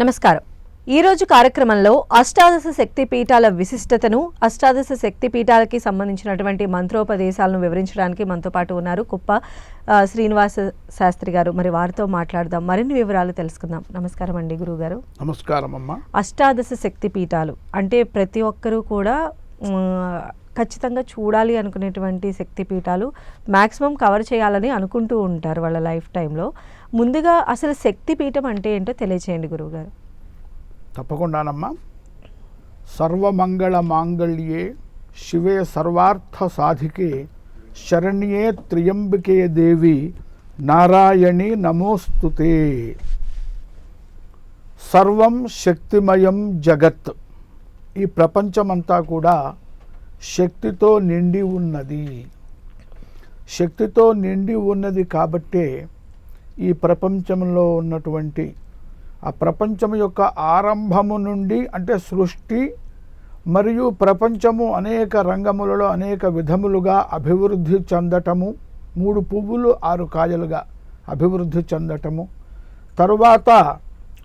నమస్కారం. ఈరోజు కార్యక్రమంలో అష్టాదశ శక్తి పీఠాల విశిష్టతను, అష్టాదశ శక్తి పీఠాలకి సంబంధించినటువంటి మంత్రోపదేశాలను వివరించడానికి మనతో పాటు ఉన్నారు కుప్ప శ్రీనివాస శాస్త్రి గారు. మరి వారితో మాట్లాడదాం, మరిన్ని వివరాలు తెలుసుకుందాం. నమస్కారం అండి గురువుగారు. నమస్కారం అమ్మా. అష్టాదశ శక్తి పీఠాలు అంటే ప్రతి ఒక్కరూ కూడా ఖచ్చితంగా చూడాలి అనుకునేటువంటి శక్తి పీఠాలు మ్యాక్సిమం కవర్ చేయాలని అనుకుంటూ ఉంటారు వాళ్ళ లైఫ్ టైంలో. ముందుగా అసలు శక్తి పీఠం అంటే ఏంటో తెలియచేయండి గురువుగారు. తప్పకుండానమ్మా. సర్వమంగళ మాంగళ్యే శివే సర్వార్థ సాధికే శరణ్యే త్ర్యంబకే దేవి నారాయణి నమోస్తుతే. సర్వం శక్తిమయం జగత్. ఈ ప్రపంచమంతా కూడా శక్తితో నిండి ఉన్నది. శక్తితో నిండి ఉన్నది కాబట్టే ఈ ప్రపంచంలో ఉన్నటువంటి ఆ ప్రపంచం యొక్క ఆరంభము నుండి అంటే సృష్టి మరియు ప్రపంచము అనేక రంగములలో అనేక విధములుగా అభివృద్ధి చెందటము, 3 పువ్వులు 6 కాయలుగా అభివృద్ధి చెందటము, తరువాత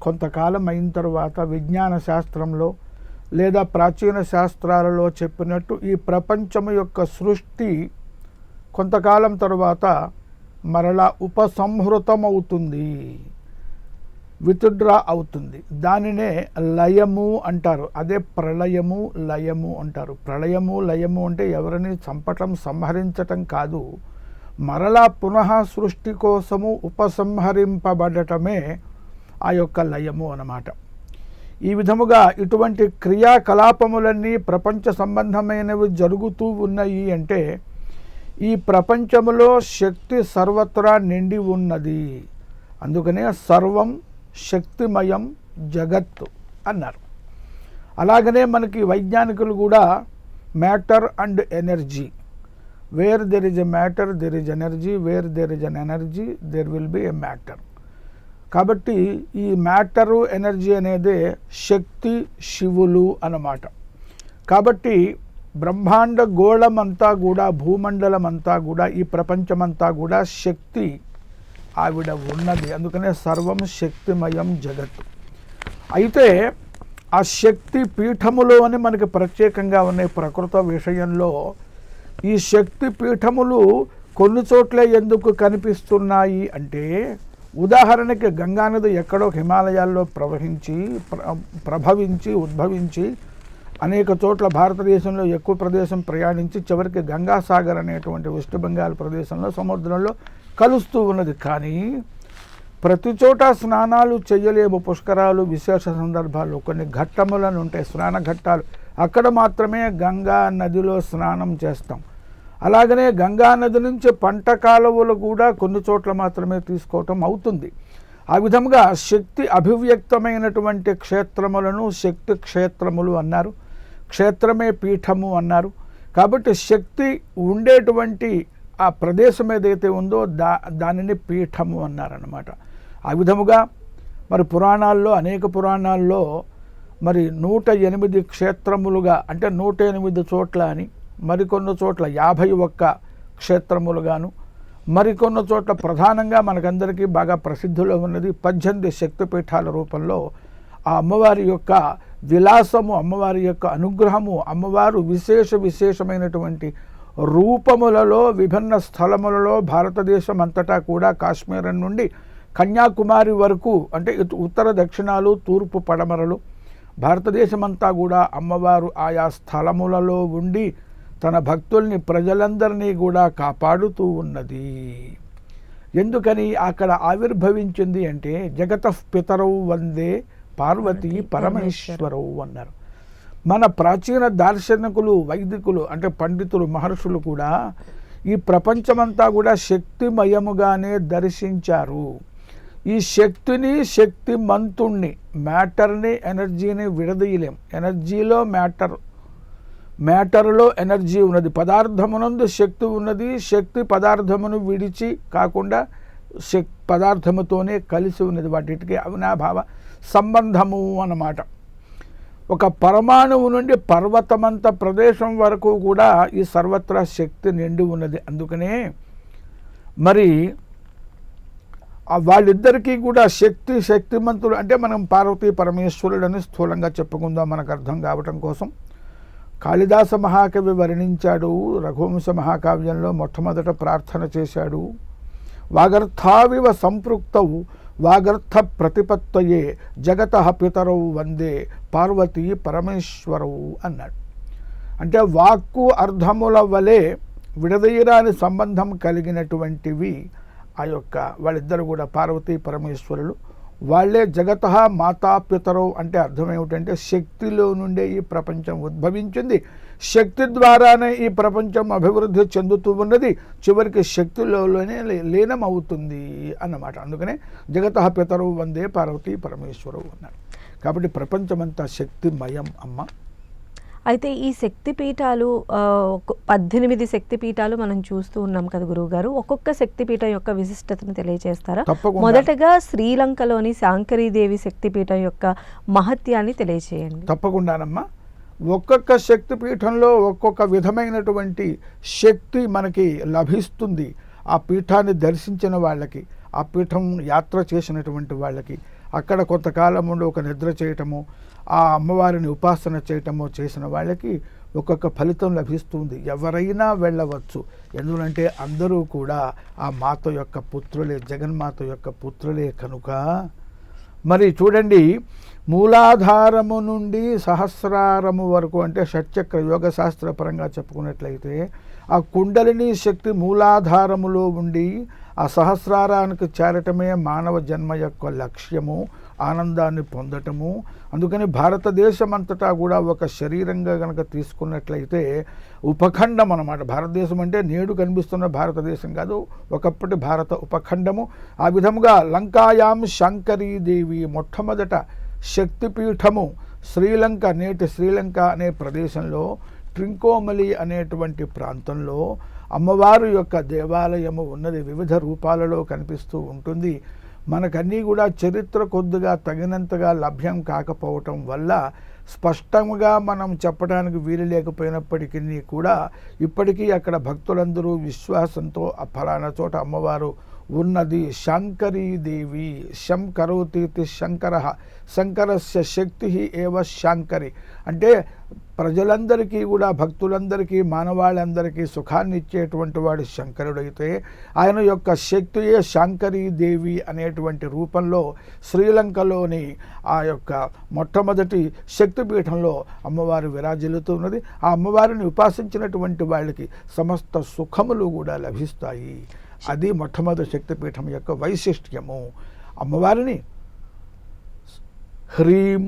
కొంతకాలం అయిన తర్వాత విజ్ఞాన శాస్త్రంలో లేదా ప్రాచీన శాస్త్రాలలో చెప్పినట్టు ఈ ప్రపంచము యొక్క సృష్టి కొంతకాలం తరువాత మరలా ఉపసంహృతమవుతుంది, విత్డ్రా అవుతుంది. దానినే లయము అంటారు. అదే ప్రళయము లయము అంటారు. ప్రళయము లయము అంటే ఎవరిని చంపటం సంహరించటం కాదు, మరలా పునః సృష్టి కోసము ఉపసంహరింపబడటమే ఆ యొక్క లయము అన్నమాట. ఈ విధముగా ఇటువంటి క్రియాకలాపములన్నీ ప్రపంచ సంబంధమైనవి జరుగుతూ ఉన్నాయి. అంటే ఈ ప్రపంచములో శక్తి సర్వత్రా నిండి ఉన్నది. అందుకనే సర్వం శక్తిమయం జగత్తు అన్నారు. అలాగనే మనకి వైజ్ఞానికులు కూడా matter and energy, where there is a matter there is energy, where there is an energy there will be a matter. కాబట్టి ఈ మ్యాటరు ఎనర్జీ అనేదే శక్తి శివులు అన్నమాట. కాబట్టి బ్రహ్మాండ గోళమంతా కూడా, భూమండలం అంతా కూడా, ఈ ప్రపంచమంతా కూడా శక్తి ఆవిడ ఉన్నది. అందుకనే సర్వం శక్తిమయం జగత్తు. అయితే ఆ శక్తి పీఠములు అని మనకి ప్రత్యేకంగా ఉన్నాయి ప్రకృత విషయంలో. ఈ శక్తి పీఠములు కొన్ని చోట్ల ఎందుకు కనిపిస్తున్నాయి అంటే, ఉదాహరణకి గంగానది ఎక్కడో హిమాలయాల్లో ప్రభవించి ఉద్భవించి అనేక చోట్ల భారతదేశంలో ఎక్కువ ప్రదేశం ప్రయాణించి చివరికి గంగాసాగర్ అనేటువంటి వెస్ట్ బెంగాల్ ప్రదేశంలో సముద్రంలో కలుస్తూ ఉన్నది. కానీ ప్రతి చోట స్నానాలు చేయలేము. పుష్కరాలు విశేష సందర్భాల్లో కొన్ని ఘట్టములను ఉంటాయి, స్నాన ఘట్టాలు, అక్కడ మాత్రమే గంగా నదిలో స్నానం చేస్తాం. అలాగనే గంగా నది నుంచి పంట కాలువలు కూడా కొన్ని చోట్ల మాత్రమే తీసుకోవటం అవుతుంది. ఆ విధంగా శక్తి అభివ్యక్తమైనటువంటి క్షేత్రములను శక్తి క్షేత్రములు అన్నారు, క్షేత్రమే పీఠము అన్నారు. కాబట్టి శక్తి ఉండేటువంటి ఆ ప్రదేశం ఏదైతే ఉందో దానిని పీఠము అన్నారన్నమాట. ఆ విధముగా మరి పురాణాల్లో, అనేక పురాణాల్లో మరి 108 క్షేత్రములుగా అంటే 108 చోట్ల అని, మరికొన్ని చోట్ల 51 క్షేత్రములుగాను, మరికొన్ని చోట్ల ప్రధానంగా మనకందరికీ బాగా ప్రసిద్ధిలో ఉన్నది 18 శక్తిపీఠాల రూపంలో ఆ అమ్మవారి యొక్క విలాసము, అమ్మవారి యొక్క అనుగ్రహము, అమ్మవారు విశేషమైనటువంటి రూపములలో విభిన్న స్థలములలో భారతదేశం అంతటా కూడా కాశ్మీరం నుండి కన్యాకుమారి వరకు అంటే ఉత్తర దక్షిణాలు తూర్పు పడమరలు భారతదేశమంతా కూడా అమ్మవారు ఆయా స్థలములలో ఉండి తన భక్తుల్ని ప్రజలందరినీ కూడా కాపాడుతూ ఉన్నది. ఎందుకని అక్కడ ఆవిర్భవించింది అంటే జగతః పితరౌ వందే పార్వతీ పరమేశ్వరౌ అన్నారు. మన ప్రాచీన దార్శనికులు, వైదికులు అంటే పండితులు, మహర్షులు కూడా ఈ ప్రపంచమంతా కూడా శక్తిమయముగానే దర్శించారు. ఈ శక్తిని, శక్తిమంతుణ్ణి, మ్యాటర్ని, ఎనర్జీని విడదీయలేం. ఎనర్జీలో మ్యాటర్లో ఎనర్జీ ఉన్నది, పదార్థమునందు శక్తి ఉన్నది. శక్తి పదార్థమును విడిచి కాకుండా పదార్థముతోనే కలిసి ఉన్నది. వాటికి అవినాభావ సంబంధము అన్నమాట. ఒక పరమాణువు నుండి పర్వతమంత ప్రదేశం వరకు కూడా ఈ సర్వత్రా శక్తి నిండి ఉన్నది. అందుకనే మరి వాళ్ళిద్దరికీ కూడా శక్తిమంతులు అంటే మనం పార్వతీ పరమేశ్వరుడని స్థూలంగా చెప్పుకుందాం మనకు అర్థం కావటం కోసం. కాళిదాస మహాకవి వర్ణించాడు, రఘువంశ మహాకావ్యంలో మొట్టమొదట ప్రార్థన చేశాడు. వాగర్థావివ సంపృక్తౌ వాగర్థ ప్రతిపత్తయే జగతః పితరౌ వందే పార్వతీ పరమేశ్వరౌ అన్నాడు. అంటే వాక్కు అర్థముల వలె విడదీయరాని సంబంధం కలిగినటువంటివి ఆ యొక్క వాళ్ళిద్దరు కూడా పార్వతీ పరమేశ్వరులు. వాళ్ళే జగతః మాతాపితరౌ అంటే అర్థం ఏమిటంటే శక్తిలో నుండే ఈ ప్రపంచం ఉద్భవించింది, శక్తి ద్వారానే ఈ ప్రపంచం అభివృద్ధి చెందుతూ ఉన్నది, చివరికి శక్తిలోనే లీనమవుతుంది అన్నమాట. అందుకనే జగతః పితరౌ వందే పార్వతీ పరమేశ్వరౌ అన్నారు. కాబట్టి ప్రపంచమంతా శక్తిమయం అమ్మ. అయితే ఈ శక్తిపీఠాలు 18 శక్తిపీఠాలు మనం చూస్తూ ఉన్నాం కదా గురువుగారు. ఒక్కొక్క శక్తిపీఠం యొక్క విశిష్టతను తెలియజేస్తారా? మొదటగా శ్రీలంకలోని శాంకరీదేవి శక్తిపీఠం యొక్క మహత్యాన్ని తెలియజేయండి. తప్పకుండానమ్మా. ఒక్కొక్క శక్తిపీఠంలో ఒక్కొక్క విధమైనటువంటి శక్తి మనకి లభిస్తుంది. ఆ పీఠాన్ని దర్శించిన వాళ్ళకి, ఆ పీఠం యాత్ర చేసినటువంటి వాళ్ళకి, అక్కడ కొంతకాలం ఉండి ఒక నిద్ర చేయటము, ఆ అమ్మవారిని ఉపాసన చేయటము చేసిన వాళ్ళకి ఒక్కొక్క ఫలితం లభిస్తుంది. ఎవరైనా వెళ్ళవచ్చు. ఎందుకంటే అందరూ కూడా ఆ మాత యొక్క పుత్రులే, జగన్మాత యొక్క పుత్రులే కనుక. మరి చూడండి, మూలాధారము నుండి సహస్రారము వరకు అంటే షట్చక్ర యోగశాస్త్ర పరంగా చెప్పుకున్నట్లయితే ఆ కుండలిని శక్తి మూలాధారములో ఉండి ఆ సహస్రారానికి చేరటమే మానవ జన్మ యొక్క లక్ష్యము, ఆనందాన్ని పొందటము. అందుకని భారతదేశం అంతటా కూడా ఒక శరీరంగా కనుక తీసుకున్నట్లయితే ఉపఖండం అన్నమాట. భారతదేశం అంటే నేడు కనిపిస్తున్న భారతదేశం కాదు, ఒకప్పటి భారత ఉపఖండము. ఆ విధముగా లంకాయాం శంకరీదేవి మొట్టమొదట శక్తిపీఠము శ్రీలంక, నేటి శ్రీలంక అనే ప్రదేశంలో ట్రింకోమలి అనేటువంటి ప్రాంతంలో అమ్మవారు యొక్క దేవాలయము ఉన్నది. వివిధ రూపాలలో కనిపిస్తూ ఉంటుంది. మనకన్నీ కూడా చరిత్ర కొద్దిగా తగినంతగా లభ్యం కాకపోవటం వల్ల స్పష్టంగా మనం చెప్పడానికి వీలు లేకపోయినప్పటికీ కూడా ఇప్పటికీ అక్కడ భక్తులందరూ విశ్వాసంతో ఆ ఫలానా చోట అమ్మవారు ఉన్నది. శాంకరీదేవి, శం కరోతీతి శంకర, శంకరస్య శక్తి ఏవ శాంకరి అంటే ప్రజలందరికీ కూడా, భక్తులందరికీ, మానవాళ్ళందరికీ సుఖాన్ని ఇచ్చేటువంటి వాడు శంకరుడైతే ఆయన యొక్క శక్తియే శాంకరీదేవి అనేటువంటి రూపంలో శ్రీలంకలోని ఆ యొక్క మొట్టమొదటి శక్తిపీఠంలో అమ్మవారు విరాజిల్లుతున్నది. ఆ అమ్మవారిని ఉపాసించినటువంటి వాళ్ళకి సమస్త సుఖములు కూడా లభిస్తాయి. అది మొట్టమొదటి శక్తిపీఠం యొక్క వైశిష్ట్యము. అమ్మవారిని హ్రీం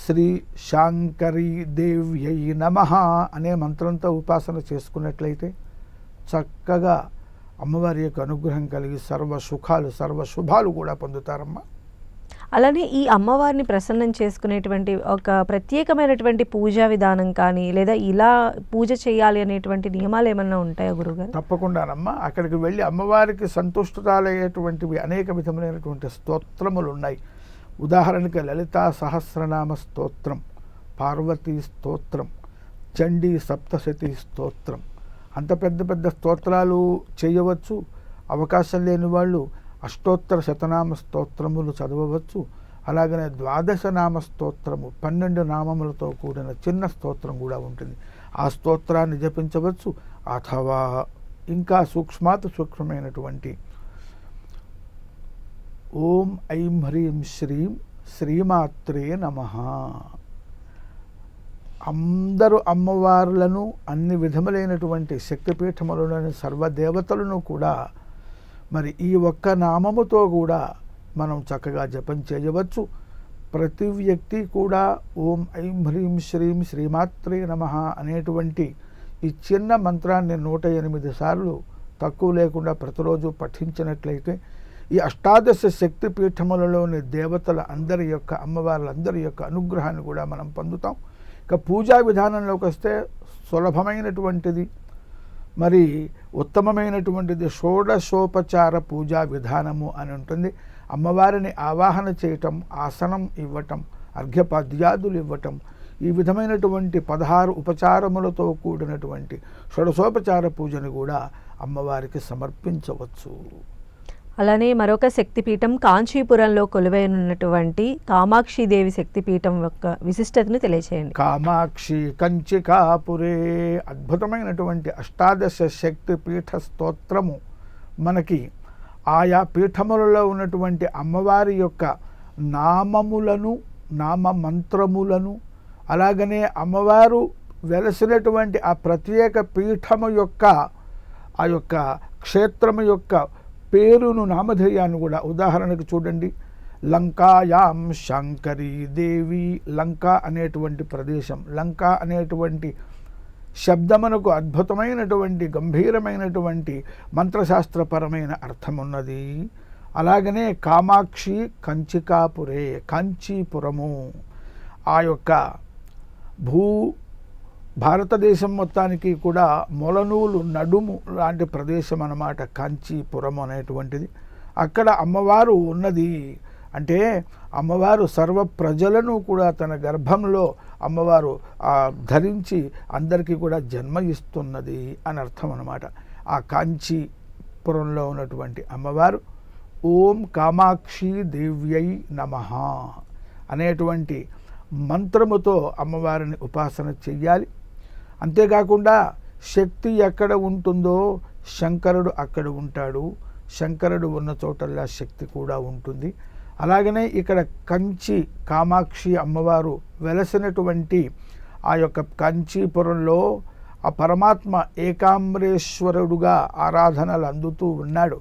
శ్రీ శాంకరీ దేవ్యై నమః అనే మంత్రంతో ఉపాసన చేసుకున్నట్లయితే చక్కగా అమ్మవారి యొక్క అనుగ్రహం కలిగి సర్వ సుఖాలు, సర్వ శుభాలు కూడా పొందుతారమ్మా. అలానే ఈ అమ్మవారిని ప్రసన్నం చేసుకునేటువంటి ఒక ప్రత్యేకమైనటువంటి పూజా విధానం కానీ, లేదా ఇలా పూజ చేయాలి అనేటువంటి నియమాలు ఏమన్నా ఉంటాయా గురుగారు? తప్పకుండానమ్మా. అక్కడికి వెళ్ళి అమ్మవారికి సంతుష్టురాలయ్యేటువంటివి అనేక విధములైనటువంటి స్తోత్రములు ఉన్నాయి. ఉదాహరణకి లలితా సహస్రనామ స్తోత్రం, పార్వతీ స్తోత్రం, చండీ సప్తశతి స్తోత్రం. అంత పెద్ద పెద్ద స్తోత్రాలు చేయవచ్చు. అవకాశం లేని వాళ్ళు అష్టోత్తర శతనామ స్తోత్రములు చదవవచ్చు. అలాగనే 12 నామ స్తోత్రము, 12 నామములతో కూడిన చిన్న స్తోత్రం కూడా ఉంటుంది. ఆ స్తోత్రాన్ని జపించవచ్చు. అథవా ఇంకా సూక్ష్మమైనటువంటి ఓం ఐం హ్రీం శ్రీం శ్రీమాత్రే నమః. అందరూ అమ్మవార్లను, అన్ని విధములైనటువంటి శక్తిపీఠములలోని సర్వదేవతలను కూడా మరి ఈ ఒక్క నామముతో కూడా మనం చక్కగా జపం చేయవచ్చు. ప్రతి వ్యక్తి కూడా ఓం ఐం హ్రీం శ్రీం శ్రీమాత్రే నమః అనేటువంటి ఈ చిన్న మంత్రాన్ని 108 సార్లు తక్కువ లేకుండా ప్రతిరోజు పఠించినట్లయితే ఈ అష్టాదశ శక్తిపీఠములలోని దేవతల అందరి యొక్క, అమ్మవార్లందరి యొక్క అనుగ్రహాన్ని కూడా మనం పొందుతాం. ఇక పూజా విధానంలోకి వస్తే సులభమైనటువంటిది, మరి ఉత్తమమైనటువంటిది షోడశోపచార పూజా విధానము అని ఉంటుంది. అమ్మవారిని ఆవాహన చేయటం, ఆసనం ఇవ్వటం, అర్ఘ్యపాద్యాదులు ఇవ్వటం, ఈ విధమైనటువంటి 16 ఉపచారములతో కూడినటువంటి షోడశోపచార పూజను కూడా అమ్మవారికి సమర్పించవచ్చు. అలానే మరొక శక్తిపీఠం కాంచీపురంలో కొలువైనటువంటి కామాక్షిదేవి శక్తిపీఠం యొక్క విశిష్టతను తెలియచేయండి. కామాక్షి కంచికాపురే అద్భుతమైనటువంటి అష్టాదశ శక్తి పీఠ స్తోత్రము మనకి ఆయా పీఠములలో ఉన్నటువంటి అమ్మవారి యొక్క నామములను నామ మంత్రములను అలాగనే అమ్మవారు వెలసినటువంటి ఆ ప్రత్యేక పీఠము యొక్క ఆ యొక్క క్షేత్రము యొక్క పేరును నామధేయాన్ని కూడా ఉదాహరణకు చూడండి. లంకాయాం శంకరీ దేవి, లంక అనేటువంటి ప్రదేశం, లంక అనేటువంటి శబ్దమునకు అద్భుతమైనటువంటి గంభీరమైనటువంటి మంత్రశాస్త్రపరమైన అర్థం ఉన్నది. అలాగనే కామాక్షి కంచికాపురే, కాంచీపురము ఆ యొక్క భారతదేశం మొత్తానికి కూడా మొలనూలు నడుము లాంటి ప్రదేశం అన్నమాట కాంచీపురం అనేటువంటిది. అక్కడ అమ్మవారు ఉన్నది. అంటే అమ్మవారు సర్వ ప్రజలను కూడా తన గర్భంలో అమ్మవారు ధరించి అందరికీ కూడా జన్మ ఇస్తున్నది అని అర్థం అన్నమాట. ఆ కాంచీపురంలో ఉన్నటువంటి అమ్మవారు ఓం కామాక్షి దేవ్యై నమః అనేటువంటి మంత్రముతో అమ్మవారిని ఉపాసన చెయ్యాలి. అంతేకాకుండా శక్తి ఎక్కడ ఉంటుందో శంకరుడు అక్కడ ఉంటాడు, శంకరుడు ఉన్న చోటల్లా శక్తి కూడా ఉంటుంది. అలాగనే ఇక్కడ కంచి కామాక్షి అమ్మవారు వెలసినటువంటి ఆ యొక్క కాంచీపురంలో ఆ పరమాత్మ ఏకాంబరేశ్వరుడుగా ఆరాధనలు అందుతూ ఉన్నాడు.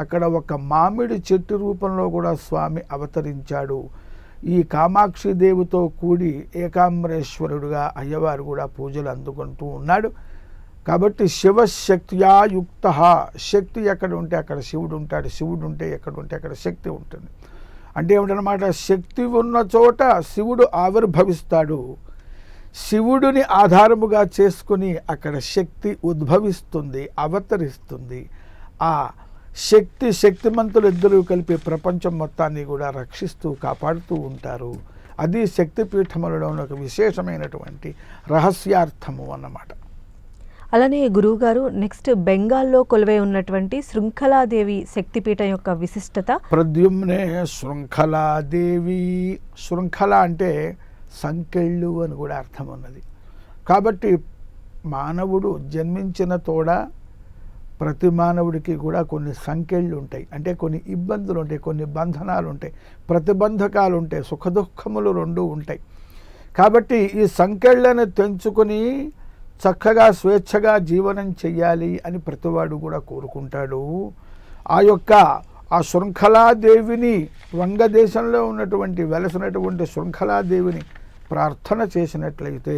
అక్కడ ఒక మామిడి చెట్టు రూపంలో కూడా స్వామి అవతరించాడు. ఈ కామాక్షి దేవితో కూడి ఏకాంబరేశ్వరుడుగా అయ్యవారు కూడా పూజలు అందుకుంటూ ఉన్నాడు. కాబట్టి శివశక్త్యా యుక్త, శక్తి ఎక్కడ ఉంటే అక్కడ శివుడు ఉంటాడు, శివుడు ఉంటే ఎక్కడ ఉంటే అక్కడ శక్తి ఉంటుంది. అంటే ఏమిటనమాట, శక్తి ఉన్న చోట శివుడు ఆవిర్భవిస్తాడు. శివుడిని ఆధారముగా చేసుకుని అక్కడ శక్తి ఉద్భవిస్తుంది, అవతరిస్తుంది. ఆ శక్తిమంతులు ఇద్దరూ కలిపి ప్రపంచం మొత్తాన్ని కూడా రక్షిస్తూ కాపాడుతూ ఉంటారు. అది శక్తిపీఠములలో ఒక విశేషమైనటువంటి రహస్యార్థము అన్నమాట. అలానే గురువుగారు, నెక్స్ట్ బెంగాల్లో కొలువై ఉన్నటువంటి శృంఖలాదేవి శక్తిపీఠం యొక్క విశిష్టత. ప్రద్యుమ్నే శృంఖలాదేవి, శృంఖల అంటే సంకెళ్ళు అని కూడా అర్థం ఉన్నది. కాబట్టి మానవుడు జన్మించిన తోడ ప్రతి మానవుడికి కూడా కొన్ని సంకెళ్ళు ఉంటాయి, అంటే కొన్ని ఇబ్బందులు ఉంటాయి, కొన్ని బంధనాలు ఉంటాయి, ప్రతిబంధకాలు ఉంటాయి, సుఖదుఖములు రెండు ఉంటాయి. కాబట్టి ఈ సంకెళ్ళను తెంచుకొని చక్కగా స్వేచ్ఛగా జీవనం చెయ్యాలి అని ప్రతివాడు కూడా కోరుకుంటాడు. ఆ శృంఖలాదేవిని, వంగదేశంలో ఉన్నటువంటి వెలసినటువంటి శృంఖలాదేవిని ప్రార్థన చేసినట్లయితే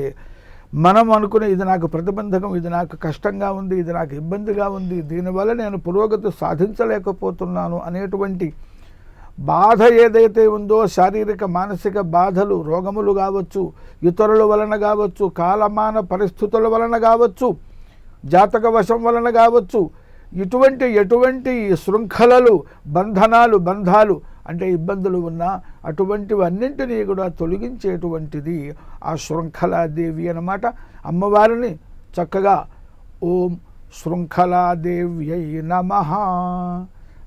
మనం అనుకునే ఇది నాకు ప్రతిబంధకం, ఇది నాకు కష్టంగా ఉంది, ఇది నాకు ఇబ్బందిగా ఉంది, దీనివల్ల నేను పురోగతి సాధించలేకపోతున్నాను అనేటువంటి బాధ ఏదైతే ఉందో, శారీరక మానసిక బాధలు, రోగములు కావచ్చు, ఇతరుల వలన కావచ్చు, కాలమాన పరిస్థితుల వలన కావచ్చు, జాతక వశం వలన కావచ్చు, ఎటువంటి శృంఖలలు, బంధాలు అంటే ఇబ్బందులు ఉన్నా అటువంటివన్నింటినీ కూడా తొలగించేటువంటిది ఆ శృంఖలాదేవి అన్నమాట. అమ్మవారిని చక్కగా ఓం శృంఖలాదేవ్యై నమః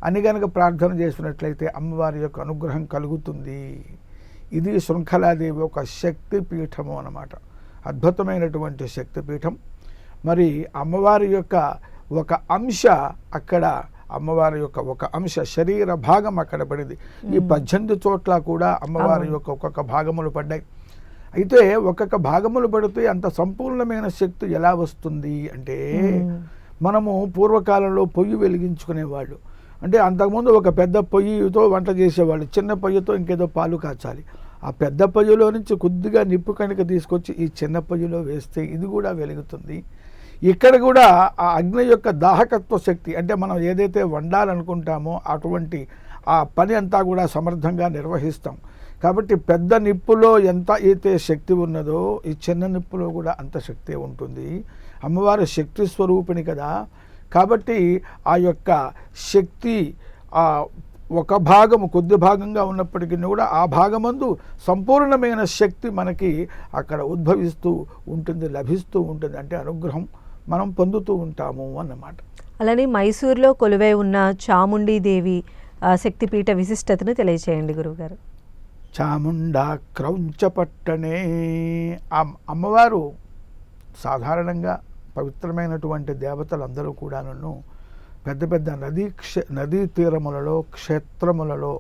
అని గనక ప్రార్థన చేసినట్లయితే అమ్మవారి యొక్క అనుగ్రహం కలుగుతుంది. ఇది శృంఖలాదేవి ఒక శక్తిపీఠము అన్నమాట, అద్భుతమైనటువంటి శక్తిపీఠం. మరి అమ్మవారి యొక్క ఒక అంశ అక్కడ, అమ్మవారి యొక్క ఒక అంశ శరీర భాగం అక్కడ పడింది. ఈ 18 చోట్ల కూడా అమ్మవారి యొక్క ఒక్కొక్క భాగములు పడ్డాయి. అయితే ఒక్కొక్క భాగములు పడితే అంత సంపూర్ణమైన శక్తి ఎలా వస్తుంది అంటే, మనము పూర్వకాలంలో పొయ్యి వెలిగించుకునేవాళ్ళు. అంటే అంతకుముందు ఒక పెద్ద పొయ్యితో వంట చేసేవాళ్ళు, చిన్న పొయ్యితో ఇంకేదో పాలు కాచాలి. ఆ పెద్ద పొయ్యిలో నుంచి కొద్దిగా నిప్పు కణిక తీసుకొచ్చి ఈ చిన్న పొయ్యిలో వేస్తే ఇది కూడా వెలుగుతుంది. ఇక్కడ కూడా ఆ అగ్ని యొక్క దాహకత్వ శక్తి, అంటే మనం ఏదైతే వండాలనుకుంటామో అటువంటి ఆ పని అంతా కూడా సమర్థంగా నిర్వహిస్తాం. కాబట్టి పెద్ద నిప్పులో ఎంత అయితే శక్తి ఉన్నదో ఈ చిన్న నిప్పులో కూడా అంత శక్తి ఉంటుంది. అమ్మవారు శక్తి స్వరూపిణి కదా. కాబట్టి ఆ యొక్క శక్తి ఒక భాగము కొద్ది భాగంగా ఉన్నప్పటికీ కూడా ఆ భాగమందు సంపూర్ణమైన శక్తి మనకి అక్కడ ఉద్భవిస్తూ ఉంటుంది, లభిస్తూ ఉంటుంది. అంటే అనుగ్రహం మనం పొందుతూ ఉంటాము అన్నమాట. అలానే మైసూర్లో కొలువై ఉన్న చాముండీదేవి శక్తిపీఠ విశిష్టతను తెలియచేయండి గురువుగారు. చాముండా క్రౌంచపట్టనే. ఆ అమ్మవారు సాధారణంగా పవిత్రమైనటువంటి దేవతలందరూ కూడాను పెద్ద పెద్ద నదీ తీరములలో, క్షేత్రములలో,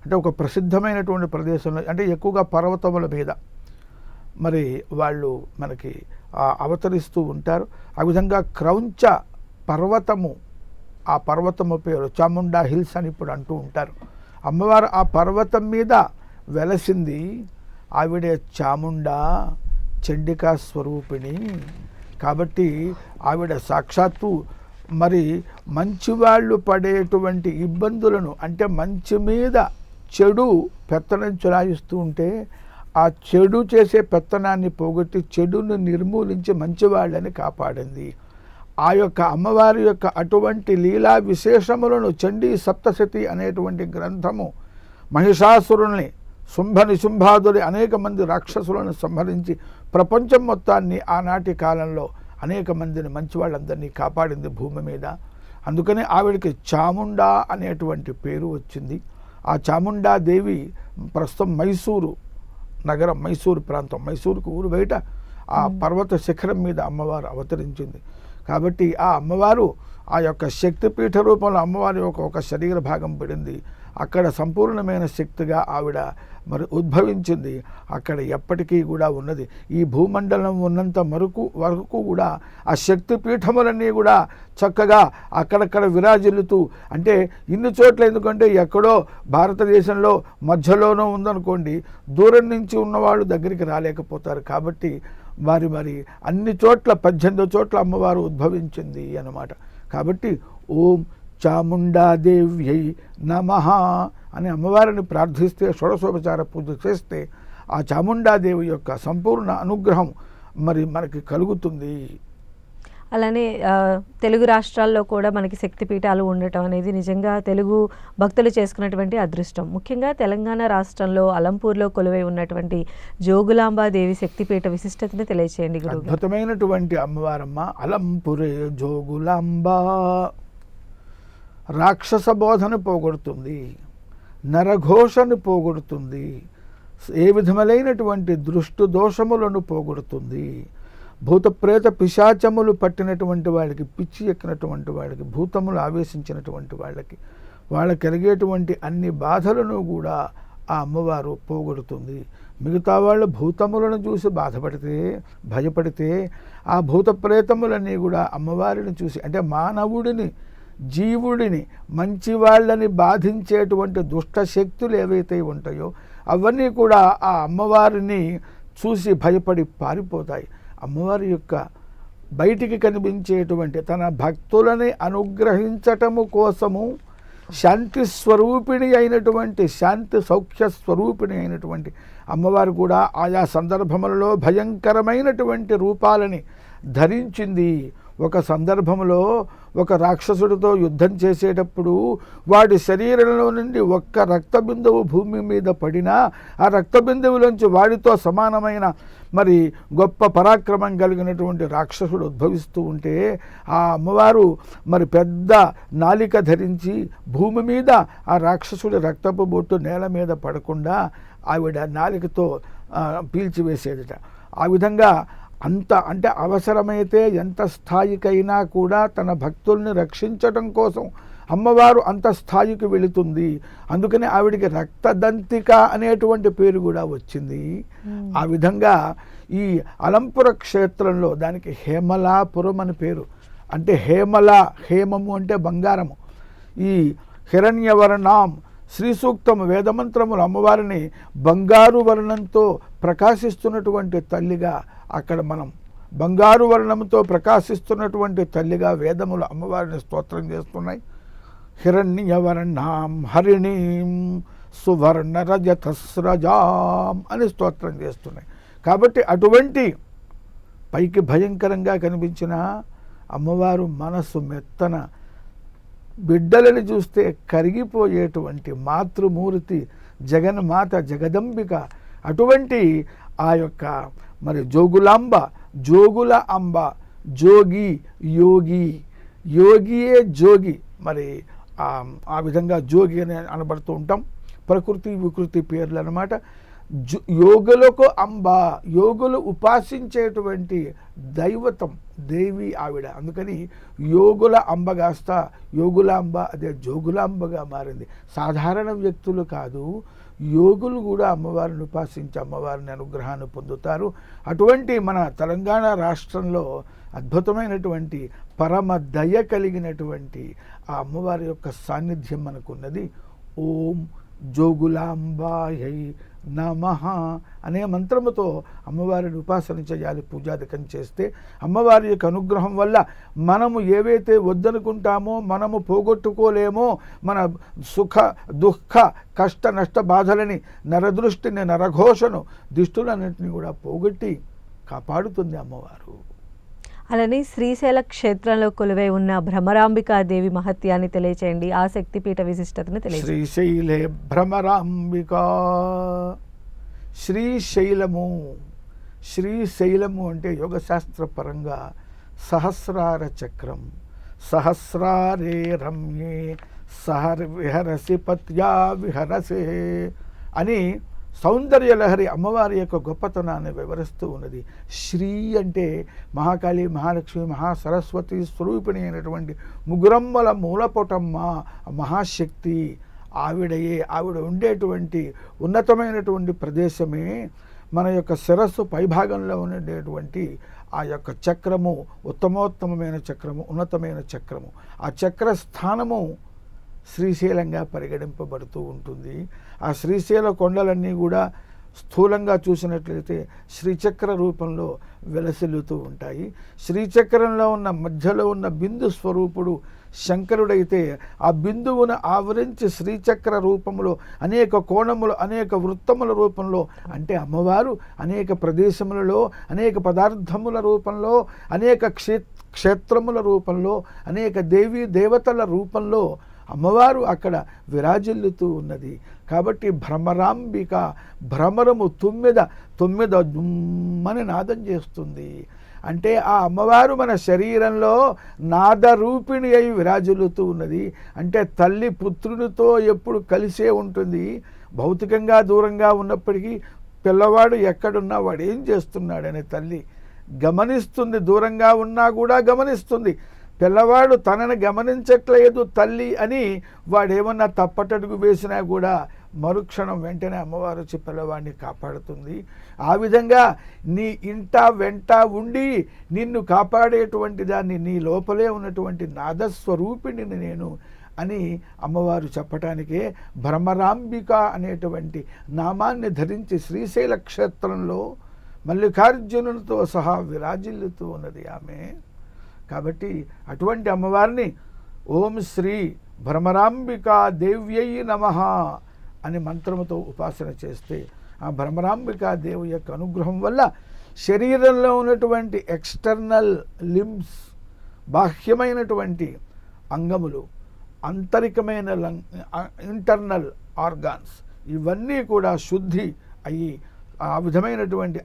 అంటే ఒక ప్రసిద్ధమైనటువంటి ప్రదేశంలో, అంటే ఎక్కువగా పర్వతముల మీద మరి వాళ్ళు మనకి అవతరిస్తూ ఉంటారు. ఆ విధంగా క్రౌంచ పర్వతము, ఆ పర్వతము పేరు చాముండా హిల్స్ అని ఇప్పుడు అంటూ ఉంటారు. అమ్మవారు ఆ పర్వతం మీద వెలసింది. ఆవిడే చాముండా చండికా స్వరూపిణి. కాబట్టి ఆవిడ సాక్షాత్తు మరి మంచివాళ్ళు పడేటువంటి ఇబ్బందులను, అంటే మంచి మీద చెడు పెత్తనం చెలాయిస్తూ ఉంటే ఆ చెడు చేసే పెత్తనాన్ని పోగొట్టి చెడును నిర్మూలించి మంచివాళ్ళని కాపాడింది. ఆ యొక్క అమ్మవారి యొక్క అటువంటి లీలా విశేషములను చండీ సప్తశతి అనేటువంటి గ్రంథము మహిషాసురుల్ని, శుంభనిశుంభాదుని అనేక మంది రాక్షసులను సంహరించి ప్రపంచం మొత్తాన్ని ఆనాటి కాలంలో అనేక మందిని మంచి వాళ్ళందరినీ కాపాడింది భూమి మీద. అందుకని ఆవిడకి చాముండా అనేటువంటి పేరు వచ్చింది. ఆ చాముండా దేవి ప్రస్తుతం మైసూరు నగరం, మైసూరు ప్రాంతం, మైసూరుకు ఊరు బయట ఆ పర్వత శిఖరం మీద అమ్మవారు అవతరించింది. కాబట్టి ఆ అమ్మవారు ఆ యొక్క శక్తిపీఠ రూపంలో అమ్మవారి ఒక శరీర భాగం పడింది. అక్కడ సంపూర్ణమైన శక్తిగా ఆవిడ మరి ఉద్భవించింది. అక్కడ ఎప్పటికీ కూడా ఉన్నది. ఈ భూమండలం ఉన్నంత వరకు కూడా ఆ శక్తిపీఠములన్నీ కూడా చక్కగా అక్కడక్కడ విరాజిల్లుతూ, అంటే ఇన్ని చోట్ల ఎందుకంటే ఎక్కడో భారతదేశంలో మధ్యలోనూ ఉందనుకోండి, దూరం నుంచి ఉన్నవాళ్ళు దగ్గరికి రాలేకపోతారు. కాబట్టి మరి అన్ని చోట్ల 18 చోట్ల అమ్మవారు ఉద్భవించింది అన్నమాట. కాబట్టి ఓం చాముండాదేవ్యై నమః అని అమ్మవారిని ప్రార్థిస్తే, షోడశోపచార పూజ చేస్తే ఆ చాముండాదేవి యొక్క సంపూర్ణ అనుగ్రహం మరి మనకి కలుగుతుంది. అలానే తెలుగు రాష్ట్రాల్లో కూడా మనకి శక్తిపీఠాలు ఉండటం అనేది నిజంగా తెలుగు భక్తులు చేసుకున్నటువంటి అదృష్టం. ముఖ్యంగా తెలంగాణ రాష్ట్రంలో అలంపూర్లో కొలువై ఉన్నటువంటి జోగులాంబాదేవి శక్తిపీఠ విశిష్టతను తెలియచేయండి గురువు. అద్భుతమైనటువంటి అమ్మవారమ్మ అలంపురే జోగులాంబా. రాక్షస బోధను పోగొడుతుంది, నరఘోషను పోగొడుతుంది, ఏ విధములైనటువంటి దృష్టి దోషములను పోగొడుతుంది. భూతప్రేత పిశాచములు పట్టినటువంటి వాళ్ళకి, పిచ్చి ఎక్కినటువంటి వాళ్ళకి, భూతములు ఆవేశించినటువంటి వాళ్ళకి కలిగేటువంటి అన్ని బాధలను కూడా ఆ అమ్మవారు పోగొడుతుంది. మిగతా వాళ్ళు భూతములను చూసి బాధపడితే, భయపడితే, ఆ భూత ప్రేతములన్నీ కూడా అమ్మవారిని చూసి, అంటే మానవుడిని, జీవుడిని, మంచి వాళ్ళని బాధించేటువంటి దుష్ట శక్తులు ఏవైతే ఉంటాయో అవన్నీ కూడా ఆ అమ్మవారిని చూసి భయపడి పారిపోతాయి. అమ్మవారి యొక్క బయటికి కనిపించేటువంటి తన భక్తులని అనుగ్రహించటము కోసము శాంతి స్వరూపిణి అయినటువంటి, శాంతి సౌఖ్య స్వరూపిణి అయినటువంటి అమ్మవారు కూడా ఆయా సందర్భములలో భయంకరమైనటువంటి రూపాలని ధరించింది. ఒక సందర్భంలో ఒక రాక్షసుడితో యుద్ధం చేసేటప్పుడు వాడి శరీరంలో నుండి ఒక్క రక్తబిందువు భూమి మీద పడినా ఆ రక్తబిందువులోంచి వాడితో సమానమైన మరి గొప్ప పరాక్రమం కలిగినటువంటి రాక్షసుడు ఉద్భవిస్తూ ఉంటే ఆ అమ్మవారు మరి పెద్ద నాలిక ధరించి భూమి మీద ఆ రాక్షసుడి రక్తపు బొట్టు నేల మీద పడకుండా ఆవిడ నాలికతో పీల్చివేసేదట. ఆ విధంగా అంటే అవసరమైతే ఎంత స్థాయికైనా కూడా తన భక్తుల్ని రక్షించటం కోసం అమ్మవారు అంత స్థాయికి వెళుతుంది. అందుకని ఆవిడికి రక్తదంతిక అనేటువంటి పేరు కూడా వచ్చింది. ఆ విధంగా ఈ అలంపుర క్షేత్రంలో దానికి హేమలాపురం అని పేరు. అంటే హేమము అంటే బంగారము. ఈ హిరణ్యవర్ణాం శ్రీ సూక్తము వేదమంత్రములు అమ్మవారిని బంగారు వర్ణంతో ప్రకాశిస్తున్నటువంటి తల్లిగా, అక్కడ మనం బంగారు వర్ణంతో ప్రకాశిస్తున్నటువంటి తల్లిగా వేదములు అమ్మవారిని స్తోత్రం చేస్తున్నాయి. హిరణ్యవర్ణాం హరిణీం సువర్ణ రజతస్రజాం అని స్తోత్రం చేస్తున్నాయి. కాబట్టి అటువంటి పైకి భయంకరంగా కనిపించిన అమ్మవారు మనస్సు మెత్తన, బిడ్డలని చూస్తే కరిగిపోయేటువంటి మాతృమూర్తి, జగన్మాత, జగదంబిక. అటువంటి ఆ యొక్క మరి జోగులాంబ, జోగుల అంబ, జోగి, యోగి, యోగియే జోగి, మరి ఆ విధంగా జోగి అని అనబడుతూ ఉంటాం. ప్రకృతి వికృతి పేర్లు అన్నమాట. యోగులకు అంబ, యోగులు ఉపాసించేటువంటి దైవతం దేవి ఆవిడ. అందుకని యోగుల అంబ కాస్త యోగులాంబ, అదే జోగులాంబగా మారింది. సాధారణ వ్యక్తులు కాదు, యోగులు కూడా అమ్మవారిని ఉపాసించి అమ్మవారిని అనుగ్రహాన్ని పొందుతారు. అటువంటి మన తెలంగాణ రాష్ట్రంలో అద్భుతమైనటువంటి పరమ దయ కలిగినటువంటి ఆ అమ్మవారి యొక్క సాన్నిధ్యం మనకున్నది. ఓం జోగులాంబాయై నమః అనే మంత్రముతో అమ్మవారిని ఉపాసన చేయాలి. పూజాధికం చేస్తే అమ్మవారి యొక్క అనుగ్రహం వల్ల మనము ఏవైతే వద్దనుకుంటామో, మనము పోగొట్టుకోలేమో, మన సుఖ దుఃఖ కష్ట నష్ట బాధలని, నరదృష్టిని, నరఘోషను, దిష్టులన్నింటినీ కూడా పోగొట్టి కాపాడుతుంది అమ్మవారు. అలానే శ్రీశైల క్షేత్రంలో కొలువై ఉన్న భ్రమరాంబికాదేవి మహత్యాన్ని తెలియచేయండి, ఆ శక్తిపీఠ విశిష్టతను తెలియజేయండి. శ్రీశైలే భ్రమరాంబికా. శ్రీశైలము, శ్రీశైలము అంటే యోగశాస్త్ర పరంగా సహస్రార చక్రం. సహస్రారే రమ్యే సహర్ విహరసి పత్యా విహరసే అని సౌందర్యలహరి అమ్మవారి యొక్క గొప్పతనాన్ని వివరిస్తూ ఉన్నది. శ్రీ అంటే మహాకాళి, మహాలక్ష్మి, మహాసరస్వతి స్వరూపిణి అయినటువంటి ముగురమ్మల మూలపొటమ్మ మహాశక్తి ఆవిడయే. ఆవిడ ఉండేటువంటి ఉన్నతమైనటువంటి ప్రదేశమే మన యొక్క శిరస్సు పైభాగంలో ఉండేటువంటి ఆ యొక్క చక్రము, ఉత్తమోత్తమైన చక్రము, ఉన్నతమైన చక్రము. ఆ చక్ర స్థానము శ్రీశైలంగా పరిగణింపబడుతూ ఉంటుంది. ఆ శ్రీశైల కొండలన్నీ కూడా స్థూలంగా చూసినట్లయితే శ్రీచక్ర రూపంలో వెలసిల్లుతూ ఉంటాయి. శ్రీచక్రంలో ఉన్న మధ్యలో ఉన్న బిందు స్వరూపుడు శంకరుడైతే ఆ బిందువును ఆవరించి శ్రీచక్ర రూపంలో అనేక కోణములు, అనేక వృత్తముల రూపంలో, అంటే అమ్మవారు అనేక ప్రదేశములలో, అనేక పదార్థముల రూపంలో, అనేక క్షేత్రముల రూపంలో, అనేక దేవీ దేవతల రూపంలో అమ్మవారు అక్కడ విరాజిల్లుతూ ఉన్నది. కాబట్టి భ్రమరాంబిక, భ్రమరము తొమ్మిద దుమ్మని నాదం చేస్తుంది. అంటే ఆ అమ్మవారు మన శరీరంలో నాదరూపిణి అయి విరాజిల్లుతూ ఉన్నది. అంటే తల్లి పుత్రునితో ఎప్పుడు కలిసే ఉంటుంది. భౌతికంగా దూరంగా ఉన్నప్పటికీ పిల్లవాడు ఎక్కడున్నా వాడు ఏం చేస్తున్నాడని తల్లి గమనిస్తుంది. దూరంగా ఉన్నా కూడా గమనిస్తుంది. పిల్లవాడు తనని గమనించట్లేదు తల్లి అని వాడేమన్నా తప్పటడుగు వేసినా కూడా మరుక్షణం వెంటనే అమ్మవారు వచ్చి పిల్లవాడిని కాపాడుతుంది. ఆ విధంగా నీ ఇంట వెంట ఉండి నిన్ను కాపాడేటువంటి దాన్ని, నీ లోపలే ఉన్నటువంటి నాదస్వరూపిణిని నేను అని అమ్మవారు చెప్పటానికే భ్రమరాంబిక అనేటువంటి నామాన్ని ధరించి శ్రీశైల క్షేత్రంలో మల్లికార్జునునితో సహా విరాజిల్లుతూ ఉన్నది ఆమె. కాబట్టి అటువంటి అమ్మవారిని ఓం శ్రీ భ్రమరాంబికా దేవ్యై నమః అని మంత్రముతో ఉపాసన చేస్తే ఆ భ్రమరాంబికా దేవి యొక్క అనుగ్రహం వల్ల శరీరంలో ఉన్నటువంటి ఎక్స్టర్నల్ లింబ్స్, బాహ్యమైనటువంటి అంగములు, అంతరికమైన ఇంటర్నల్ ఆర్గాన్స్ ఇవన్నీ కూడా శుద్ధి అయ్యి ఆ విధమైనటువంటి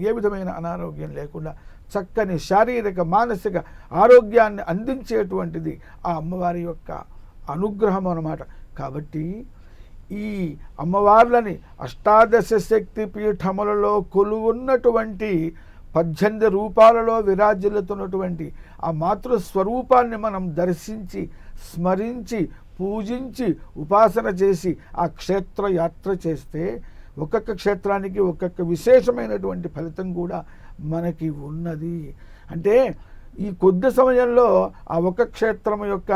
ఏ విధమైన అనారోగ్యం లేకుండా చక్కని శారీరక మానసిక ఆరోగ్యాన్ని అందించేటువంటిది ఆ అమ్మవారి యొక్క అనుగ్రహం అన్నమాట. కాబట్టి ఈ అమ్మవార్లని అష్టాదశ శక్తి పీఠములలో కొలువున్నటువంటి 18 రూపాలలో విరాజిల్లుతున్నటువంటి ఆ మాతృస్వరూపాన్ని మనం దర్శించి, స్మరించి, పూజించి, ఉపాసన చేసి ఆ క్షేత్ర యాత్ర చేస్తే ఒక్కొక్క క్షేత్రానికి ఒక్కొక్క విశేషమైనటువంటి ఫలితం కూడా మనకి ఉన్నది. అంటే ఈ కొద్ది సమయంలో ఆ ఒక్క క్షేత్రం యొక్క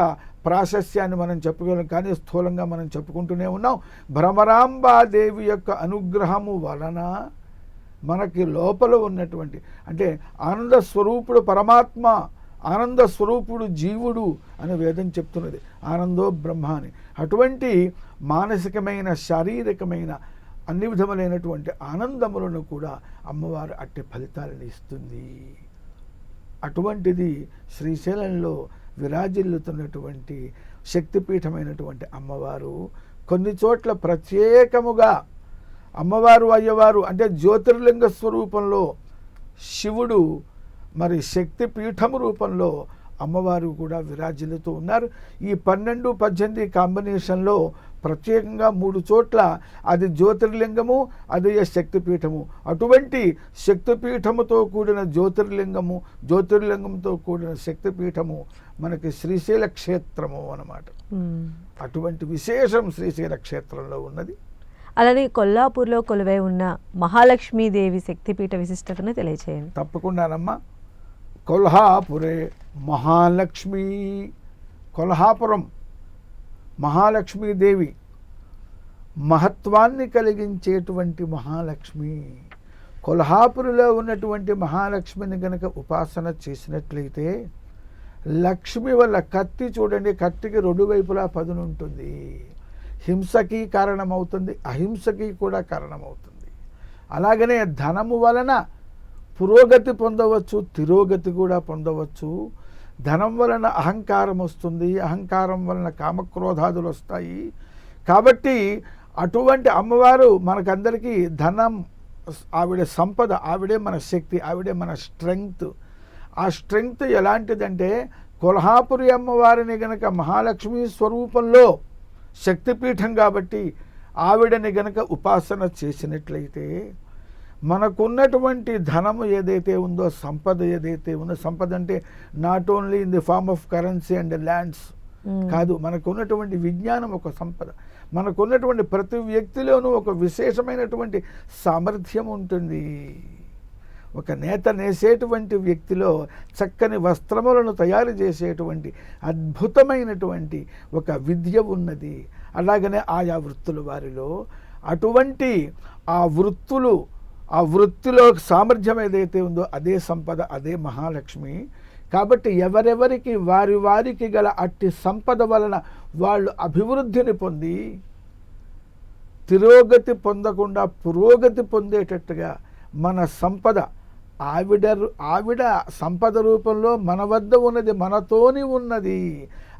ప్రాశస్యాన్ని మనం చెప్పుకోలేం, కానీ స్థూలంగా మనం చెప్పుకుంటూనే ఉన్నాం. భ్రమరాంబాదేవి యొక్క అనుగ్రహము వలన మనకి లోపల ఉన్నటువంటి, అంటే ఆనంద స్వరూపుడు పరమాత్మ, ఆనంద స్వరూపుడు జీవుడు అని వేదం చెప్తున్నది, ఆనందో బ్రహ్మ అని. అటువంటి మానసికమైన, శారీరకమైన అన్ని విధములైనటువంటి ఆనందములను కూడా అమ్మవారు అట్టి ఫలితాలను ఇస్తుంది. అటువంటిది శ్రీశైలంలో విరాజిల్లుతున్నటువంటి శక్తిపీఠమైనటువంటి అమ్మవారు కొన్ని చోట్ల ప్రత్యేకముగా అమ్మవారు అయ్యవారు అంటే జ్యోతిర్లింగ స్వరూపంలో శివుడు, మరి శక్తిపీఠము రూపంలో అమ్మవారు కూడా విరాజిల్లుతూ ఉన్నారు. ఈ 12, 18 కాంబినేషన్లో ప్రత్యేకంగా 3 చోట్ల అది జ్యోతిర్లింగము, అది శక్తిపీఠము. అటువంటి శక్తిపీఠముతో కూడిన జ్యోతిర్లింగంతో కూడిన శక్తిపీఠము మనకి శ్రీశైల క్షేత్రము అన్నమాట. అటువంటి విశేషం శ్రీశైల క్షేత్రంలో ఉన్నది. అలానే కొల్లాపూర్లో కొలువై ఉన్న మహాలక్ష్మీదేవి శక్తిపీఠ విశిష్టతను తెలియచేయండి. తప్పకుండానమ్మా. కొల్హాపురే మహాలక్ష్మి, కొల్హాపురం మహాలక్ష్మీదేవి మహత్వాన్ని కలిగించేటువంటి మహాలక్ష్మి. కొల్హాపురిలో ఉన్నటువంటి మహాలక్ష్మిని గనక ఉపాసన చేసినట్లయితే లక్ష్మి వల్ల కత్తి చూడండి, కత్తికి 2 వైపులా పదును ఉంటుంది. హింసకి కారణమవుతుంది, అహింసకి కూడా కారణమవుతుంది. అలాగనే ధనము వలన పురోగతి పొందవచ్చు, తిరోగతి కూడా పొందవచ్చు. ధనం వలన అహంకారం వస్తుంది, అహంకారం వలన కామక్రోధాదులు వస్తాయి. కాబట్టి అటువంటి అమ్మవారు మనకందరికీ ధనం, ఆవిడ సంపద, ఆవిడే మన శక్తి, ఆవిడే మన స్ట్రెంగ్త్. ఆ స్ట్రెంగ్త్ ఎలాంటిదంటే కొల్హాపురి అమ్మవారిని గనక మహాలక్ష్మి స్వరూపంలో శక్తిపీఠం కాబట్టి ఆవిడని గనక ఉపాసన చేసినట్లయితే మనకున్నటువంటి ధనము ఏదైతే ఉందో, సంపద ఏదైతే ఉందో, సంపద అంటే not only in the form of currency and lands కాదు, మనకున్నటువంటి విజ్ఞానం ఒక సంపద. మనకున్నటువంటి ప్రతి వ్యక్తిలోనూ ఒక విశేషమైనటువంటి సామర్థ్యం ఉంటుంది. ఒక నేత నేసేటువంటి వ్యక్తిలో చక్కని వస్త్రములను తయారు చేసేటువంటి అద్భుతమైనటువంటి ఒక విద్య ఉన్నది. అలాగనే ఆయా వృత్తుల వారిలో అటువంటి ఆ వృత్తిలో సామర్థ్యం ఏదైతే ఉందో అదే సంపద, అదే మహాలక్ష్మి. కాబట్టి ఎవరెవరికి వారికి గల అట్టి సంపద వలన వాళ్ళు అభివృద్ధిని పొంది తిరోగతి పొందకుండా పురోగతి పొందేటట్టుగా మన సంపద ఆవిడ సంపద రూపంలో మన వద్ద ఉన్నది, మనతోని ఉన్నది.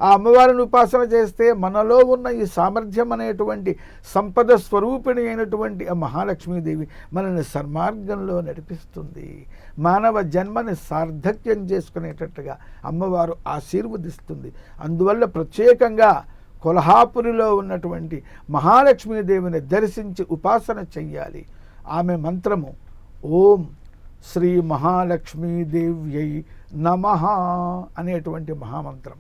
ఆ అమ్మవారిని ఉపాసన చేస్తే మనలో ఉన్న ఈ సామర్థ్యం అనేటువంటి సంపద స్వరూపిణి అయినటువంటి ఆ మహాలక్ష్మీదేవి మనల్ని సన్మార్గంలో నడిపిస్తుంది. మానవ జన్మని సార్థక్యం చేసుకునేటట్టుగా అమ్మవారు ఆశీర్వదిస్తుంది. అందువల్ల ప్రత్యేకంగా కొల్హాపురిలో ఉన్నటువంటి మహాలక్ష్మీదేవిని దర్శించి ఉపాసన చెయ్యాలి. ఆమె మంత్రము ఓం శ్రీ మహాలక్ష్మీదేవ్యై నమః అనేటువంటి మహామంత్రం.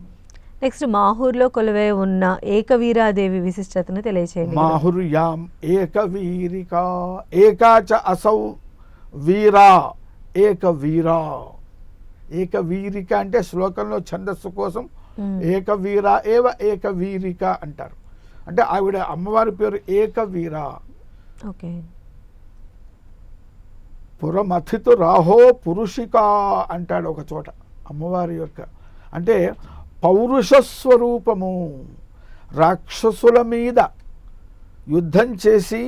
నెక్స్ట్ మాహూర్లో కొలువై ఉన్న ఏకవీరాదేవి విశిష్టతను తెలియచేయండి. మాహుర్యాం ఏకవీరికా, ఏకాచ అసౌ వీరా, ఏకవీరా. ఏకవీరిక అంటే శ్లోకంలో ఛందస్సు కోసం ఏకవీర ఏవ ఏకవీరిక అంటారు. అంటే ఆవిడ అమ్మవారి పేరు ఏకవీర. ఓకే. పురమథితు రాహో పురుషిక అంటాడు ఒక చోట. అమ్మవారి యొక్క అంటే పౌరుషస్వరూపము. రాక్షసుల మీద యుద్ధం చేసి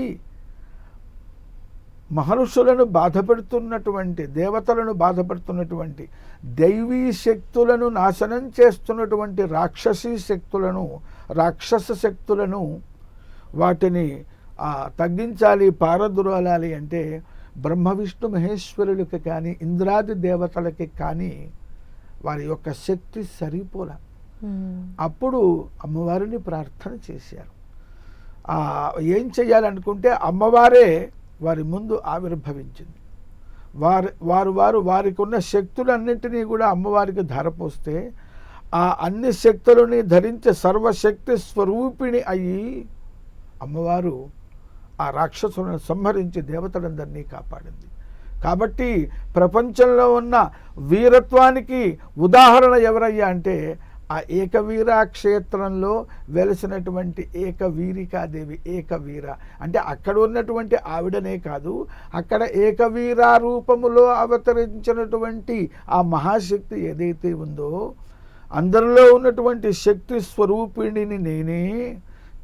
మహర్షులను బాధపెడుతున్నటువంటి, దేవతలను బాధపెడుతున్నటువంటి, దైవీ శక్తులను నాశనం చేస్తున్నటువంటి రాక్షస శక్తులను వాటిని తగ్గించాలి, పారద్రోలాలి అంటే బ్రహ్మ విష్ణు మహేశ్వరులకి కానీ ఇంద్రాది దేవతలకి కానీ వారి యొక్క శక్తి సరిపోలా. అప్పుడు అమ్మవారిని ప్రార్థన చేశారు. ఏం చేయాలనుకుంటే అమ్మవారే వారి ముందు ఆవిర్భవించింది. వారికి ఉన్న శక్తులన్నింటినీ కూడా అమ్మవారికి ధారపోస్తే ఆ అన్ని శక్తులని ధరించే సర్వశక్తి స్వరూపిణి అయి అమ్మవారు ఆ రాక్షసులను సంహరించి దేవతలందరినీ కాపాడింది. కాబట్టి ప్రపంచంలో ఉన్న వీరత్వానికి ఉదాహరణ ఎవరయ్యా అంటే ఆ ఏకవీరా క్షేత్రంలో వెలిసినటువంటి ఏకవీరికాదేవి. ఏకవీర అంటే అక్కడ ఉన్నటువంటి ఆవిడనే కాదు, అక్కడ ఏకవీరా రూపములో అవతరించినటువంటి ఆ మహాశక్తి ఏదైతే ఉందో అందరిలో ఉన్నటువంటి శక్తి స్వరూపిణిని నేనే.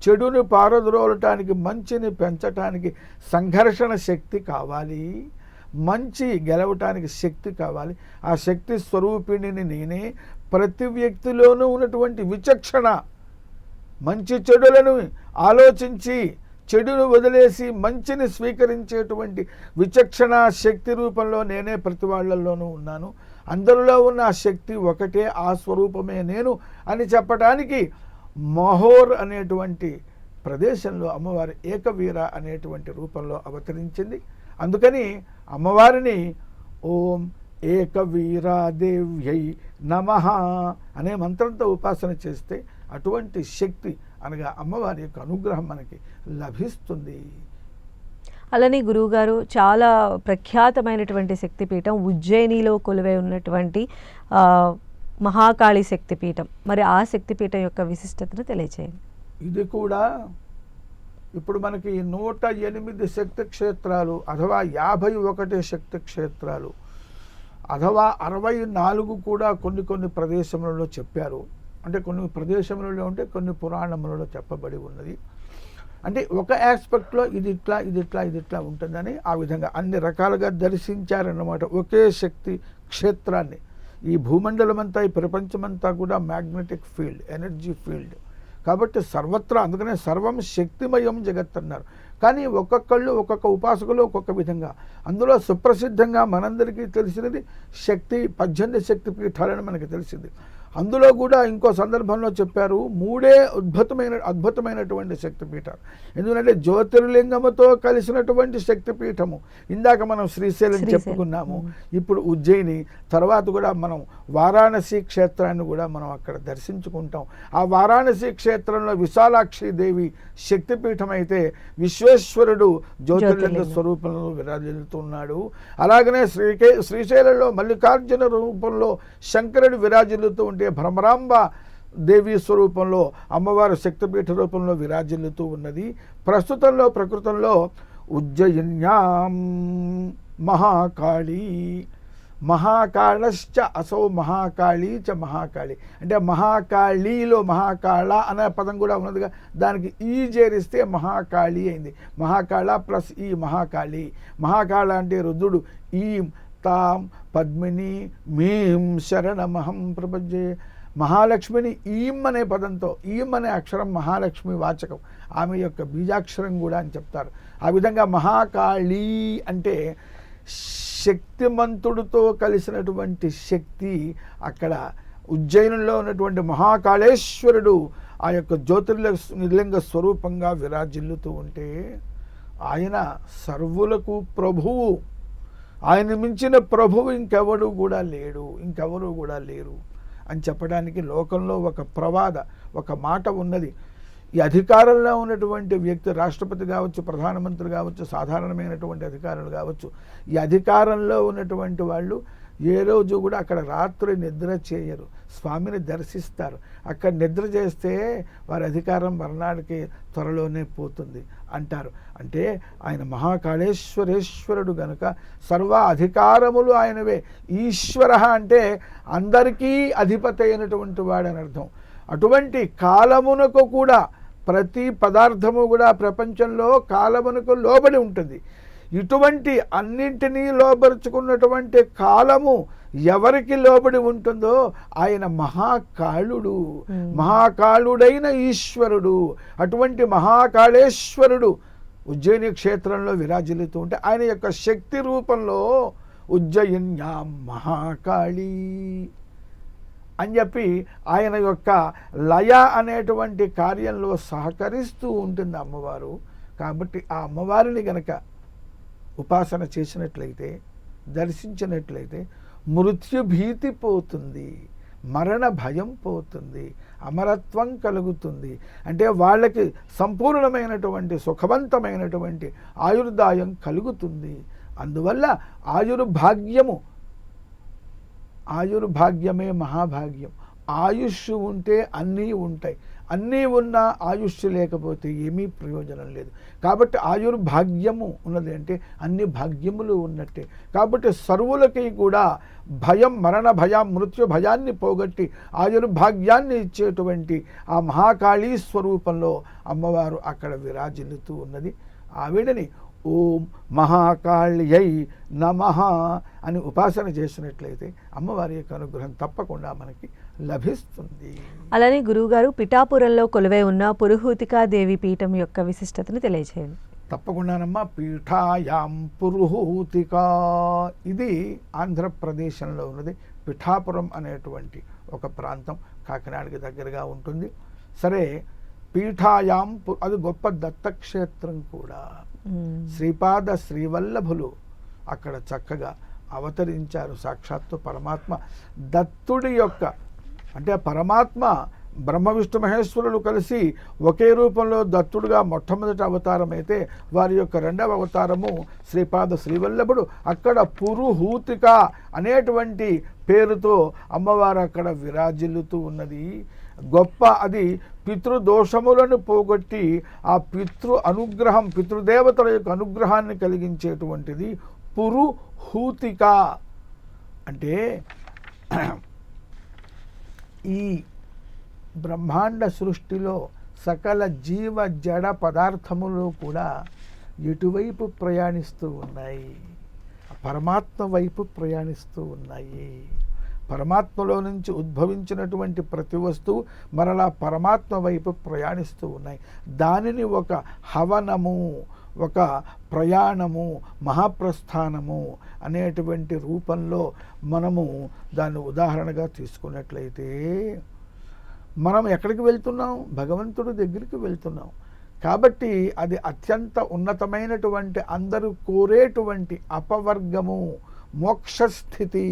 చెడుని పారద్రోలటానికి, మంచిని పెంచటానికి సంఘర్షణ శక్తి కావాలి, మంచి గెలవటానికి శక్తి కావాలి. ఆ శక్తి స్వరూపిణిని నేనే. ప్రతి వ్యక్తిలోనూ ఉన్నటువంటి విచక్షణ, మంచి చెడులను ఆలోచించి చెడును వదిలేసి మంచిని స్వీకరించేటువంటి విచక్షణ శక్తి రూపంలో నేనే ప్రతి వాళ్ళల్లోనూ ఉన్నాను. అందరిలో ఉన్న ఆ శక్తి ఒకటే, ఆ స్వరూపమే నేను అని చెప్పడానికి మహోర్ అనేటువంటి ప్రదేశంలో అమ్మవారు ఏకవీర అనేటువంటి రూపంలో అవతరించింది. అందుకని అమ్మవారిని ఓం ఏకవీరాదేవ్యై నమః అనే మంత్రంతో ఉపాసన చేస్తే అటువంటి శక్తి అనగా అమ్మవారి యొక్క అనుగ్రహం మనకి లభిస్తుంది. అలానే గురువుగారు చాలా ప్రఖ్యాతమైనటువంటి శక్తిపీఠం ఉజ్జయినిలో కొలువై ఉన్నటువంటి మహాకాళి శక్తిపీఠం, మరి ఆ శక్తిపీఠం యొక్క విశిష్టతను తెలియచేయండి. ఇది కూడా ఇప్పుడు మనకి 108 శక్తి క్షేత్రాలు అథవా 51 శక్తి క్షేత్రాలు అథవా 64 కూడా కొన్ని ప్రదేశములలో చెప్పారు. అంటే కొన్ని ప్రదేశములలో ఉంటే కొన్ని పురాణములలో చెప్పబడి ఉన్నది. అంటే ఒక ఆస్పెక్ట్లో ఇది ఇట్లా ఉంటుందని ఆ విధంగా అన్ని రకాలుగా దర్శించారన్నమాట ఒకే శక్తి క్షేత్రాన్ని. ఈ భూమండలమంతా, ఈ ప్రపంచమంతా కూడా మ్యాగ్నెటిక్ ఫీల్డ్, ఎనర్జీ ఫీల్డ్. కాబట్టి సర్వత్రా, అందుకనే సర్వం శక్తిమయం జగత్ అన్నారు. కానీ ఒక్కొక్కళ్ళు ఒక్కొక్క ఉపాసకులు ఒక్కొక్క విధంగా. అందులో సుప్రసిద్ధంగా మనందరికీ తెలిసినది 18 శక్తి పీఠాలని మనకి తెలిసింది. అందులో కూడా ఇంకో సందర్భంలో చెప్పారు 3 అద్భుతమైనటువంటి శక్తిపీఠాలు. ఎందుకంటే జ్యోతిర్లింగముతో కలిసినటువంటి శక్తిపీఠము. ఇందాక మనం శ్రీశైలం చెప్పుకున్నాము, ఇప్పుడు ఉజ్జయిని, తర్వాత కూడా మనం వారాణసి క్షేత్రాన్ని కూడా మనం అక్కడ దర్శించుకుంటాం. ఆ వారాణసి క్షేత్రంలో విశాలాక్షి దేవి శక్తిపీఠం అయితే విశ్వేశ్వరుడు జ్యోతిర్లింగ స్వరూపంలో విరాజిల్లుతున్నాడు. అలాగనే శ్రీశైలంలో మల్లికార్జున రూపంలో శంకరుడు విరాజిల్లుతూ ఉంటే భ్రమరాంబ దేవి స్వరూపంలో అమ్మవారు శక్తిపీఠ రూపంలో విరాజిల్లుతూ ఉన్నది. ప్రస్తుతంలో ప్రకృతంలో ఉజ్జయిన్యాం మహాకాళీ మహాకాళశ్చ అసౌ మహాకాళీ చ మహాకాళి. అంటే మహాకాళీలో మహాకాళ అనే పదం కూడా ఉన్నదిగా, దానికి ఈ చేరిస్తే మహాకాళి అయింది. మహాకాళ ప్లస్ ఈ మహాకాళి. మహాకాళ అంటే రుద్రుడు. ఈ తాం పద్మిని మీం శరణమహం ప్రపంచే. మహాలక్ష్మిని ఈం అనే పదంతో, ఈం అనే అక్షరం మహాలక్ష్మి వాచకం, ఆమె యొక్క బీజాక్షరం కూడా అని చెప్తారు. ఆ విధంగా మహాకాళీ అంటే శక్తిమంతుడితో కలిసినటువంటి శక్తి. అక్కడ ఉజ్జయినిలో ఉన్నటువంటి మహాకాళేశ్వరుడు ఆ యొక్క జ్యోతిర్లింగ స్వరూపంగా విరాజిల్లుతూ ఉంటే ఆయన సర్వులకు ప్రభువు. ఆయన మించిన ప్రభువు ఇంకెవరు కూడా లేరు అని చెప్పడానికి లోకంలో ఒక మాట ఉన్నది. ఈ అధికారంలో ఉన్నటువంటి వ్యక్తి, రాష్ట్రపతి కావచ్చు, ప్రధానమంత్రి కావచ్చు, సాధారణమైనటువంటి అధికారులు కావచ్చు, ఈ అధికారంలో ఉన్నటువంటి వాళ్ళు ఏ రోజు కూడా అక్కడ రాత్రి నిద్ర చేయరు, స్వామిని దర్శిస్తారు. అక్కడ నిద్ర చేస్తే వారి అధికారం మర్నాడికి త్వరలోనే పోతుంది అంటారు. అంటే ఆయన మహాకాళేశ్వరేశ్వరుడు గనుక సర్వ అధికారములు ఆయనవే. ఈశ్వర అంటే అందరికీ అధిపతి అయినటువంటి వాడని అర్థం. అటువంటి కాలమునకు కూడా ప్రతి పదార్థము కూడా ప్రపంచంలో కాలమునకు లోబడి ఉంటుంది. ఇటువంటి అన్నింటినీ లోబరుచుకున్నటువంటి కాలము ఎవరికి లోబడి ఉంటుందో ఆయన మహాకాళుడు, మహాకాళుడైన ఈశ్వరుడు. అటువంటి మహాకాళేశ్వరుడు ఉజ్జయిని క్షేత్రంలో విరాజిల్లుతూ ఉంటే ఆయన యొక్క శక్తి రూపంలో ఉజ్జయిన్యాం మహాకాళీ అని చెప్పి ఆయన యొక్క లయ అనేటువంటి కార్యంలో సహకరిస్తూ ఉంటుంది అమ్మవారు. కాబట్టి ఆ అమ్మవారిని గనక ఉపాసన చేసినట్లయితే, దర్శించినట్లయితే మృత్యుభీతి పోతుంది, మరణ భయం పోతుంది, అమరత్వం కలుగుతుంది. అంటే వాళ్ళకి సంపూర్ణమైనటువంటి సుఖవంతమైనటువంటి ఆయుర్దాయం కలుగుతుంది. అందువల్ల ఆయుర్భాగ్యమే మహాభాగ్యం. ఆయుష్ ఉంటే అన్నీ ఉంటాయి. అన్నీ ఉన్నా ఆయుష్ లేకపోతే ఏమీ ప్రయోజనం లేదు. కాబట్టి ఆయుర్భాగ్యము ఉన్నది అంటే అన్ని భాగ్యములు ఉన్నట్టే. కాబట్టి సర్వులకి కూడా భయం, మరణ భయం, మృత్యు భయాన్ని పోగొట్టి ఆయుర్భాగ్యాన్ని ఇచ్చేటువంటి ఆ మహాకాళీ స్వరూపంలో అమ్మవారు అక్కడ విరాజిల్లుతూ ఉన్నది. ఆవిడని ఓం మహాకాళ్యై నమః అని ఉపాసన చేసినట్లయితే అమ్మవారి యొక్క అనుగ్రహం తప్పకుండా మనకి లభిస్తుంది. అలానే గురువుగారు పిఠాపురంలో కొలువై ఉన్న పురుహూతికా దేవి పీఠం యొక్క విశిష్టతను తెలియజేయండి. తప్పకుండానమ్మా. పీఠాయాం పురుహూతిక, ఇది ఆంధ్రప్రదేశ్లో ఉన్నది. పిఠాపురం అనేటువంటి ఒక ప్రాంతం కాకినాడకి దగ్గరగా ఉంటుంది. సరే, పీఠాయాం అది గొప్ప దత్తక్షేత్రం కూడా. శ్రీపాద శ్రీవల్లభులు అక్కడ చక్కగా అవతరించారు. సాక్షాత్తు పరమాత్మ దత్తుడి యొక్క, అంటే పరమాత్మ బ్రహ్మ విష్ణు మహేశ్వరులు కలిసి ఒకే రూపంలో దత్తుడుగా మొట్టమొదటి అవతారం అయితే, వారి యొక్క రెండవ అవతారము శ్రీపాద శ్రీవల్లభుడు. అక్కడ పురుహూతిక అనేటువంటి పేరుతో అమ్మవారు అక్కడ విరాజిల్లుతూ ఉన్నది. గొప్ప అది పితృదోషములను పోగొట్టి ఆ పితృ అనుగ్రహం, పితృదేవతల యొక్క అనుగ్రహాన్ని కలిగించేటువంటిది పురుహూతిక. అంటే ఈ బ్రహ్మాండ సృష్టిలో సకల జీవ జడ పదార్థములు కూడా ఎటువైపు ప్రయాణిస్తూ ఉన్నాయి? పరమాత్మ వైపు ప్రయాణిస్తూ ఉన్నాయి. పరమాత్మలో నుంచి ఉద్భవించినటువంటి ప్రతి వస్తువు మరలా పరమాత్మ వైపు ప్రయాణిస్తూ ఉన్నాయి. దానిని ఒక హవనము, ఒక ప్రయాణము, మహాప్రస్థానము అనేటువంటి రూపంలో మనము దాన్ని ఉదాహరణగా తీసుకున్నట్లయితే, మనం ఎక్కడికి వెళ్తున్నాం? భగవంతుడి దగ్గరికి వెళ్తున్నాం. కాబట్టి అది అత్యంత ఉన్నతమైనటువంటి, అందరూ కోరేటువంటి అపవర్గము, మోక్షస్థితి,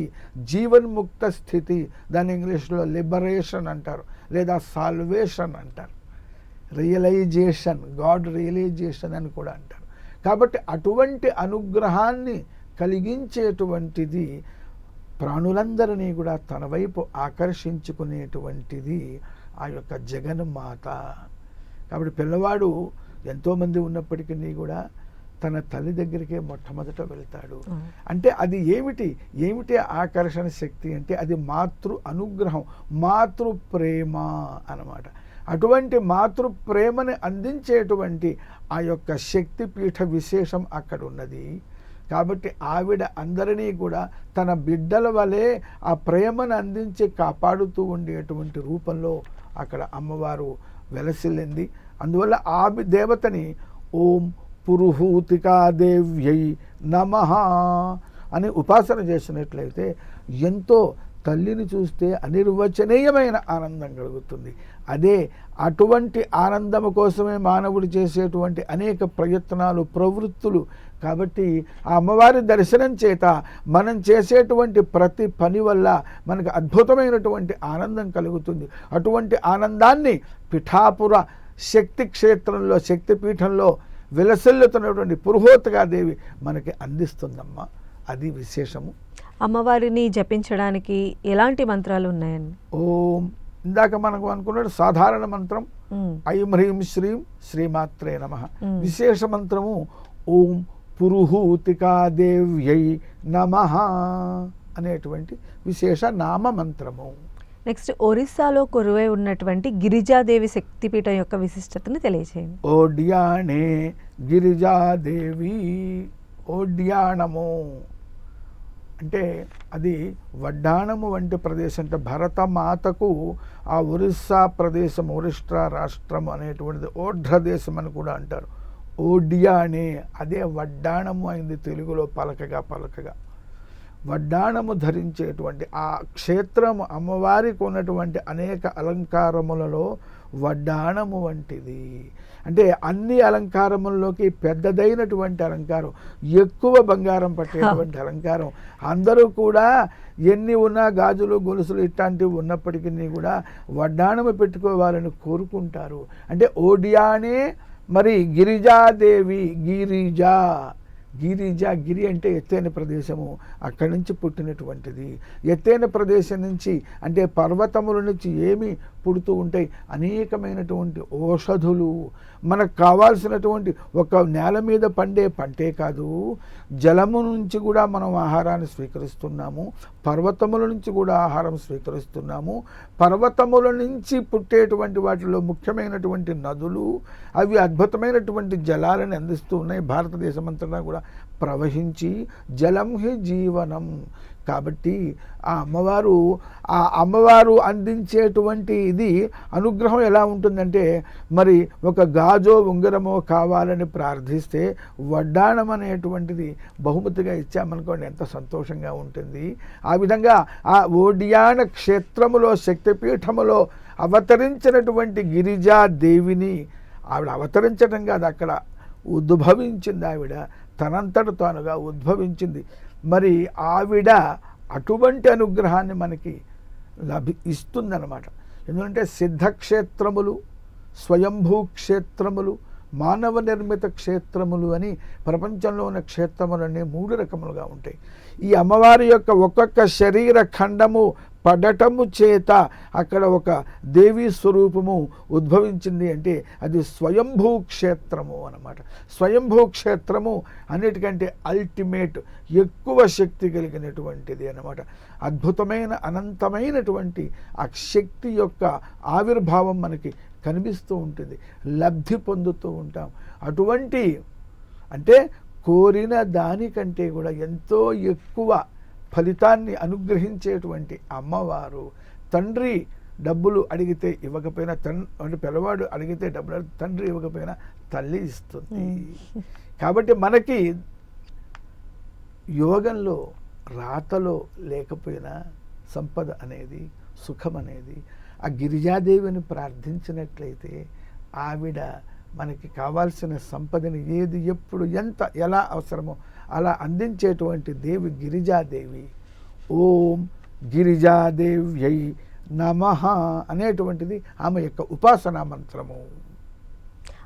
జీవన్ముక్త స్థితి. దాన్ని ఇంగ్లీష్లో లిబరేషన్ అంటారు, లేదా సాల్వేషన్ అంటారు, రియలైజేషన్, గాడ్ రియలైజేషన్ అని కూడా అంటారు. కాబట్టి అటువంటి అనుగ్రహాన్ని కలిగించేటువంటిది, ప్రాణులందరినీ కూడా తన వైపు ఆకర్షించుకునేటువంటిది ఆ యొక్క జగన్మాత. కాబట్టి పిల్లవాడు ఎంతోమంది ఉన్నప్పటికీ కూడా తన తల్లి దగ్గరికే మొట్టమొదట వెళ్తాడు. అంటే అది ఏమిటి ఆకర్షణ శక్తి అంటే అది మాతృ అనుగ్రహం, మాతృ ప్రేమ అన్నమాట. అటువంటి మాతృ ప్రేమని అందించేటువంటి ఆ యొక్క శక్తిపీఠ విశేషం అక్కడ ఉన్నది. కాబట్టి ఆవిడ అందరినీ కూడా తన బిడ్డల వలె ఆ ప్రేమను అందించి కాపాడుతూ ఉండేటువంటి రూపంలో అక్కడ అమ్మవారు వెలసిల్లింది. అందువల్ల ఆ దేవతని ఓం పురుహూతికాదేవ్యై నమః అని ఉపాసన చేసినట్లయితే ఎంతో తల్లిని చూస్తే అనిర్వచనీయమైన ఆనందం కలుగుతుంది. అదే అటువంటి ఆనందము కోసమే మానవుడు చేసేటువంటి అనేక ప్రయత్నాలు, ప్రవృత్తులు. కాబట్టి ఆ అమ్మవారి దర్శనం చేత మనం చేసేటువంటి ప్రతి పని వల్ల మనకు అద్భుతమైనటువంటి ఆనందం కలుగుతుంది. అటువంటి ఆనందాన్ని పిఠాపుర శక్తి క్షేత్రంలో, శక్తిపీఠంలో విలసిల్లుతున్నటువంటి పురుహూతికాదేవి మనకి అందిస్తుందమ్మా. అది విశేషము. అమ్మవారిని జపించడానికి ఎలాంటి మంత్రాలు ఉన్నాయండి? ఓం, ఇందాక మనకు అనుకున్నాడు సాధారణ మంత్రం ఐం హ్రీం శ్రీం శ్రీమాత్రే నమః. విశేష మంత్రము ఓం పురుహూతికాదేవ్యై నమః అనేటువంటి విశేష నామ మంత్రము. నెక్స్ట్, ఒరిస్సాలో కొలువై ఉన్నటువంటి గిరిజాదేవి శక్తిపీఠం యొక్క విశిష్టతను తెలియజేయండి. ఓడ్యాణే గిరిజాదేవి. ఓడ్యాణము అంటే అది వడ్డాణము వంటి ప్రదేశం. అంటే భరతమాతకు ఆ ఒరిస్సా ప్రదేశం, ఒరిస్సా రాష్ట్రం అనేటువంటిది ఓఢ్ర దేశం అని కూడా అంటారు. ఓడ్యాణే అదే వడ్డాణము అయింది తెలుగులో పలకగా. వడ్డాణము ధరించేటువంటి ఆ క్షేత్రము అమ్మవారికి ఉన్నటువంటి అనేక అలంకారములలో వడ్డాణము వంటిది. అంటే అన్ని అలంకారముల్లోకి పెద్దదైనటువంటి అలంకారం, ఎక్కువ బంగారం పట్టేటువంటి అలంకారం. అందరూ కూడా ఎన్ని ఉన్నా గాజులు గొలుసులు ఇట్లాంటివి ఉన్నప్పటికీ కూడా వడ్డాణము పెట్టుకోవాలని కోరుకుంటారు. అంటే ఓడియానే మరి గిరిజాదేవి, గిరి అంటే ఎత్తైన ప్రదేశము, అక్కడి నుంచి పుట్టినటువంటిది. ఎత్తైన ప్రదేశం నుంచి అంటే పర్వతముల నుంచి ఏమి పుడుతూ ఉంటాయి? అనేకమైనటువంటి ఔషధులు. మనకు కావాల్సినటువంటి ఒక నేల మీద పండే పంటే కాదు, జలము నుంచి కూడా మనం ఆహారాన్ని స్వీకరిస్తున్నాము, పర్వతముల నుంచి కూడా ఆహారం స్వీకరిస్తున్నాము. పర్వతముల నుంచి పుట్టేటువంటి వాటిలో ముఖ్యమైనటువంటి నదులు, అవి అద్భుతమైనటువంటి జలాలను అందిస్తూ ఉన్నాయి. భారతదేశం అంతటా కూడా ప్రవహించి జలం హి జీవనం. కాబట్టి ఆ అమ్మవారు అందించేటువంటి ఇది అనుగ్రహం ఎలా ఉంటుందంటే, మరి ఒక గాజో ఉంగరమో కావాలని ప్రార్థిస్తే వడ్డాణం అనేటువంటిది బహుమతిగా ఇచ్చామనుకోండి ఎంత సంతోషంగా ఉంటుంది. ఆ విధంగా ఆ ఓడియాన క్షేత్రములో శక్తిపీఠములో అవతరించినటువంటి గిరిజాదేవిని ఆవిడ అవతరించడం కాదు, అక్కడ ఉద్భవించింది. ఆవిడ తనంతట తానుగా ఉద్భవించింది. మరి ఆవిడ అటువంటి అనుగ్రహాన్ని మనకి ఇస్తుందన్నమాట. ఎందుకంటే సిద్ధక్షేత్రములు, స్వయంభూ క్షేత్రములు, మానవ నిర్మిత క్షేత్రములు అని ప్రపంచంలో ఉన్న క్షేత్రములన్నీ 3 రకములుగా ఉంటాయి. ఈ అమ్మవారి యొక్క ఒక్కొక్క శరీర ఖండము పడటము చేత అక్కడ ఒక దేవీ స్వరూపము ఉద్భవించింది అంటే అది స్వయంభూ క్షేత్రము అన్నమాట. స్వయంభూ క్షేత్రము అన్నిటికంటే అల్టిమేట్, ఎక్కువ శక్తి కలిగినటువంటిది అన్నమాట. అద్భుతమైన అనంతమైనటువంటి ఆ శక్తి యొక్క ఆవిర్భావం మనకి కనిపిస్తూ ఉంటుంది, లబ్ధి పొందుతూ ఉంటాం. అటువంటి అంటే కోరిన దానికంటే కూడా ఎంతో ఎక్కువ ఫలితాన్ని అనుగ్రహించేటువంటి అమ్మవారు. తండ్రి డబ్బులు అడిగితే ఇవ్వకపోయినా, అంటే పిల్లవాడు అడిగితే డబ్బులు తండ్రి ఇవ్వకపోయినా తల్లి ఇస్తుంది. కాబట్టి మనకి యోగంలో రాతలో లేకపోయినా సంపద అనేది, సుఖం అనేది ఆ గిరిజాదేవిని ప్రార్థించినట్లయితే ఆవిడ మనకి కావాల్సిన సంపదని ఏది, ఎప్పుడు, ఎంత, ఎలా అవసరమో అలా అందించేటువంటి దేవి గిరిజాదేవి. ఓం గిరిజాదేవ్యై నమః అనేటువంటిది ఆమె యొక్క ఉపాసనా మంత్రము.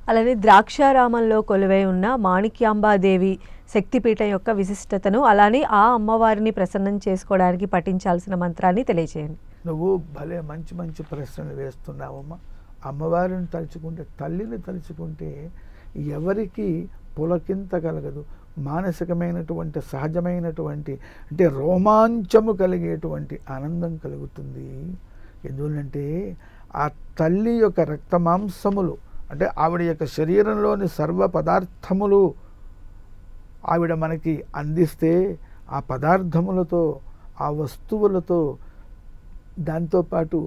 అలానే ద్రాక్షారామంలో కొలువై ఉన్న మాణిక్యాంబాదేవి శక్తిపీఠం యొక్క విశిష్టతను, అలానే ఆ అమ్మవారిని ప్రసన్నం చేసుకోవడానికి పఠించాల్సిన మంత్రాన్ని తెలియజేయండి. నువ్వు భలే మంచి మంచి ప్రశ్నలు వేస్తున్నావమ్మా. అమ్మవారిని తలుచుకుంటే, తల్లిని తలుచుకుంటే ఎవరికి పులకింత కలగదు, మానసికమైనటువంటి సహజమైనటువంటి అంటే రోమాంచము కలిగేటువంటి ఆనందం కలుగుతుంది. ఎందుకంటే ఆ తల్లి యొక్క రక్తమాంసములు అంటే ఆవిడ యొక్క శరీరంలోని సర్వ పదార్థములు ఆవిడ మనకి అందిస్తే ఆ పదార్థములతో, ఆ వస్తువులతో, దాంతోపాటు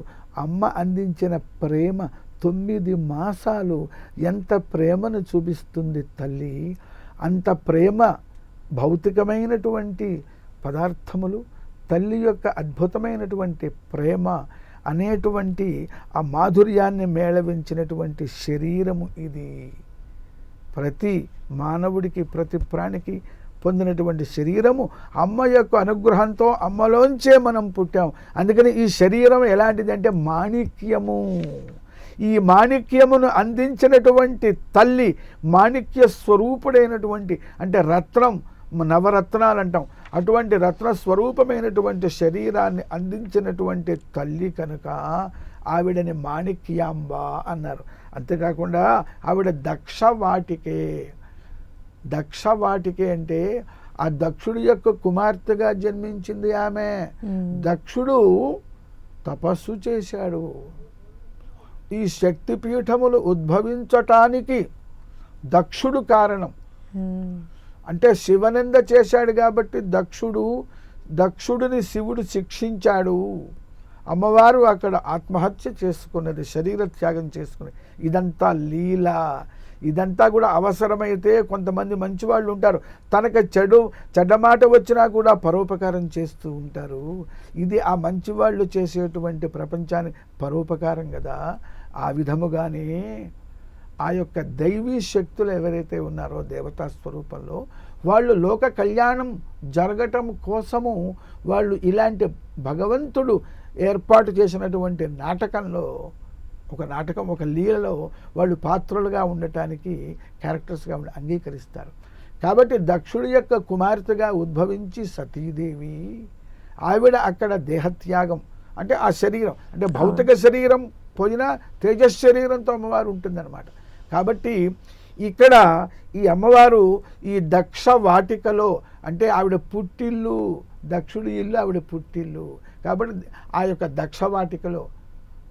అమ్మ అందించిన ప్రేమ 9 మాసాలు ఎంత ప్రేమను చూపిస్తుంది తల్లి. అంత ప్రేమ, భౌతికమైనటువంటి పదార్థములు, తల్లి యొక్క అద్భుతమైనటువంటి ప్రేమ అనేటువంటి ఆ మాధుర్యాన్ని మేళవించినటువంటి శరీరము ఇది. ప్రతి మానవుడికి, ప్రతి ప్రాణికి పొందినటువంటి శరీరము అమ్మ యొక్క అనుగ్రహంతో, అమ్మలోంచే మనం పుట్టాం. అందుకని ఈ శరీరం ఎలాంటిదంటే మాణిక్యము. ఈ మాణిక్యమును అందించినటువంటి తల్లి, మాణిక్య స్వరూపుడైనటువంటి అంటే రత్నం, నవరత్నాలు అంటాం, అటువంటి రత్న స్వరూపమైనటువంటి శరీరాన్ని అందించినటువంటి తల్లి కనుక ఆవిడని మాణిక్యాంబ అన్నారు. అంతేకాకుండా ఆవిడ దక్షవాటికే. దక్షవాటికే అంటే ఆ దక్షుడి యొక్క కుమార్తెగా జన్మించింది ఆమె. దక్షుడు తపస్సు చేశాడు. ఈ శక్తిపీఠములు ఉద్భవించటానికి దక్షుడు కారణం. అంటే శివనింద చేశాడు కాబట్టి దక్షుడిని శివుడు శిక్షించాడు. అమ్మవారు అక్కడ ఆత్మహత్య చేసుకున్నది, శరీర త్యాగం చేసుకున్నది. ఇదంతా లీల. ఇదంతా కూడా అవసరమైతే కొంతమంది మంచివాళ్ళు ఉంటారు, తనకు చెడ్డమాట వచ్చినా కూడా పరోపకారం చేస్తూ ఉంటారు. ఇది ఆ మంచివాళ్ళు చేసేటువంటి ప్రపంచానికి పరోపకారం కదా. ఆ విధముగానే ఆ యొక్క దైవీ శక్తులు ఎవరైతే ఉన్నారో దేవతా స్వరూపంలో, వాళ్ళు లోక కళ్యాణం జరగటం కోసము వాళ్ళు ఇలాంటి భగవంతుడు ఏర్పాటు చేసినటువంటి నాటకంలో, ఒక నాటకం, ఒక లీలలో వాళ్ళు పాత్రలుగా ఉండటానికి, క్యారెక్టర్స్గా అంగీకరిస్తారు. కాబట్టి దక్షుడి యొక్క కుమార్తెగా ఉద్భవించి సతీదేవి, ఆవిడ అక్కడ దేహత్యాగం అంటే ఆ శరీరం అంటే భౌతిక శరీరం పోయినా తేజస్ శరీరంతో అమ్మవారు ఉంటుందన్నమాట. కాబట్టి ఇక్కడ ఈ అమ్మవారు ఈ దక్ష వాటికలో అంటే ఆవిడ పుట్టిల్లు, దక్షుడి ఇల్లు ఆవిడ పుట్టిల్లు. కాబట్టి ఆ యొక్క దక్ష వాటికలో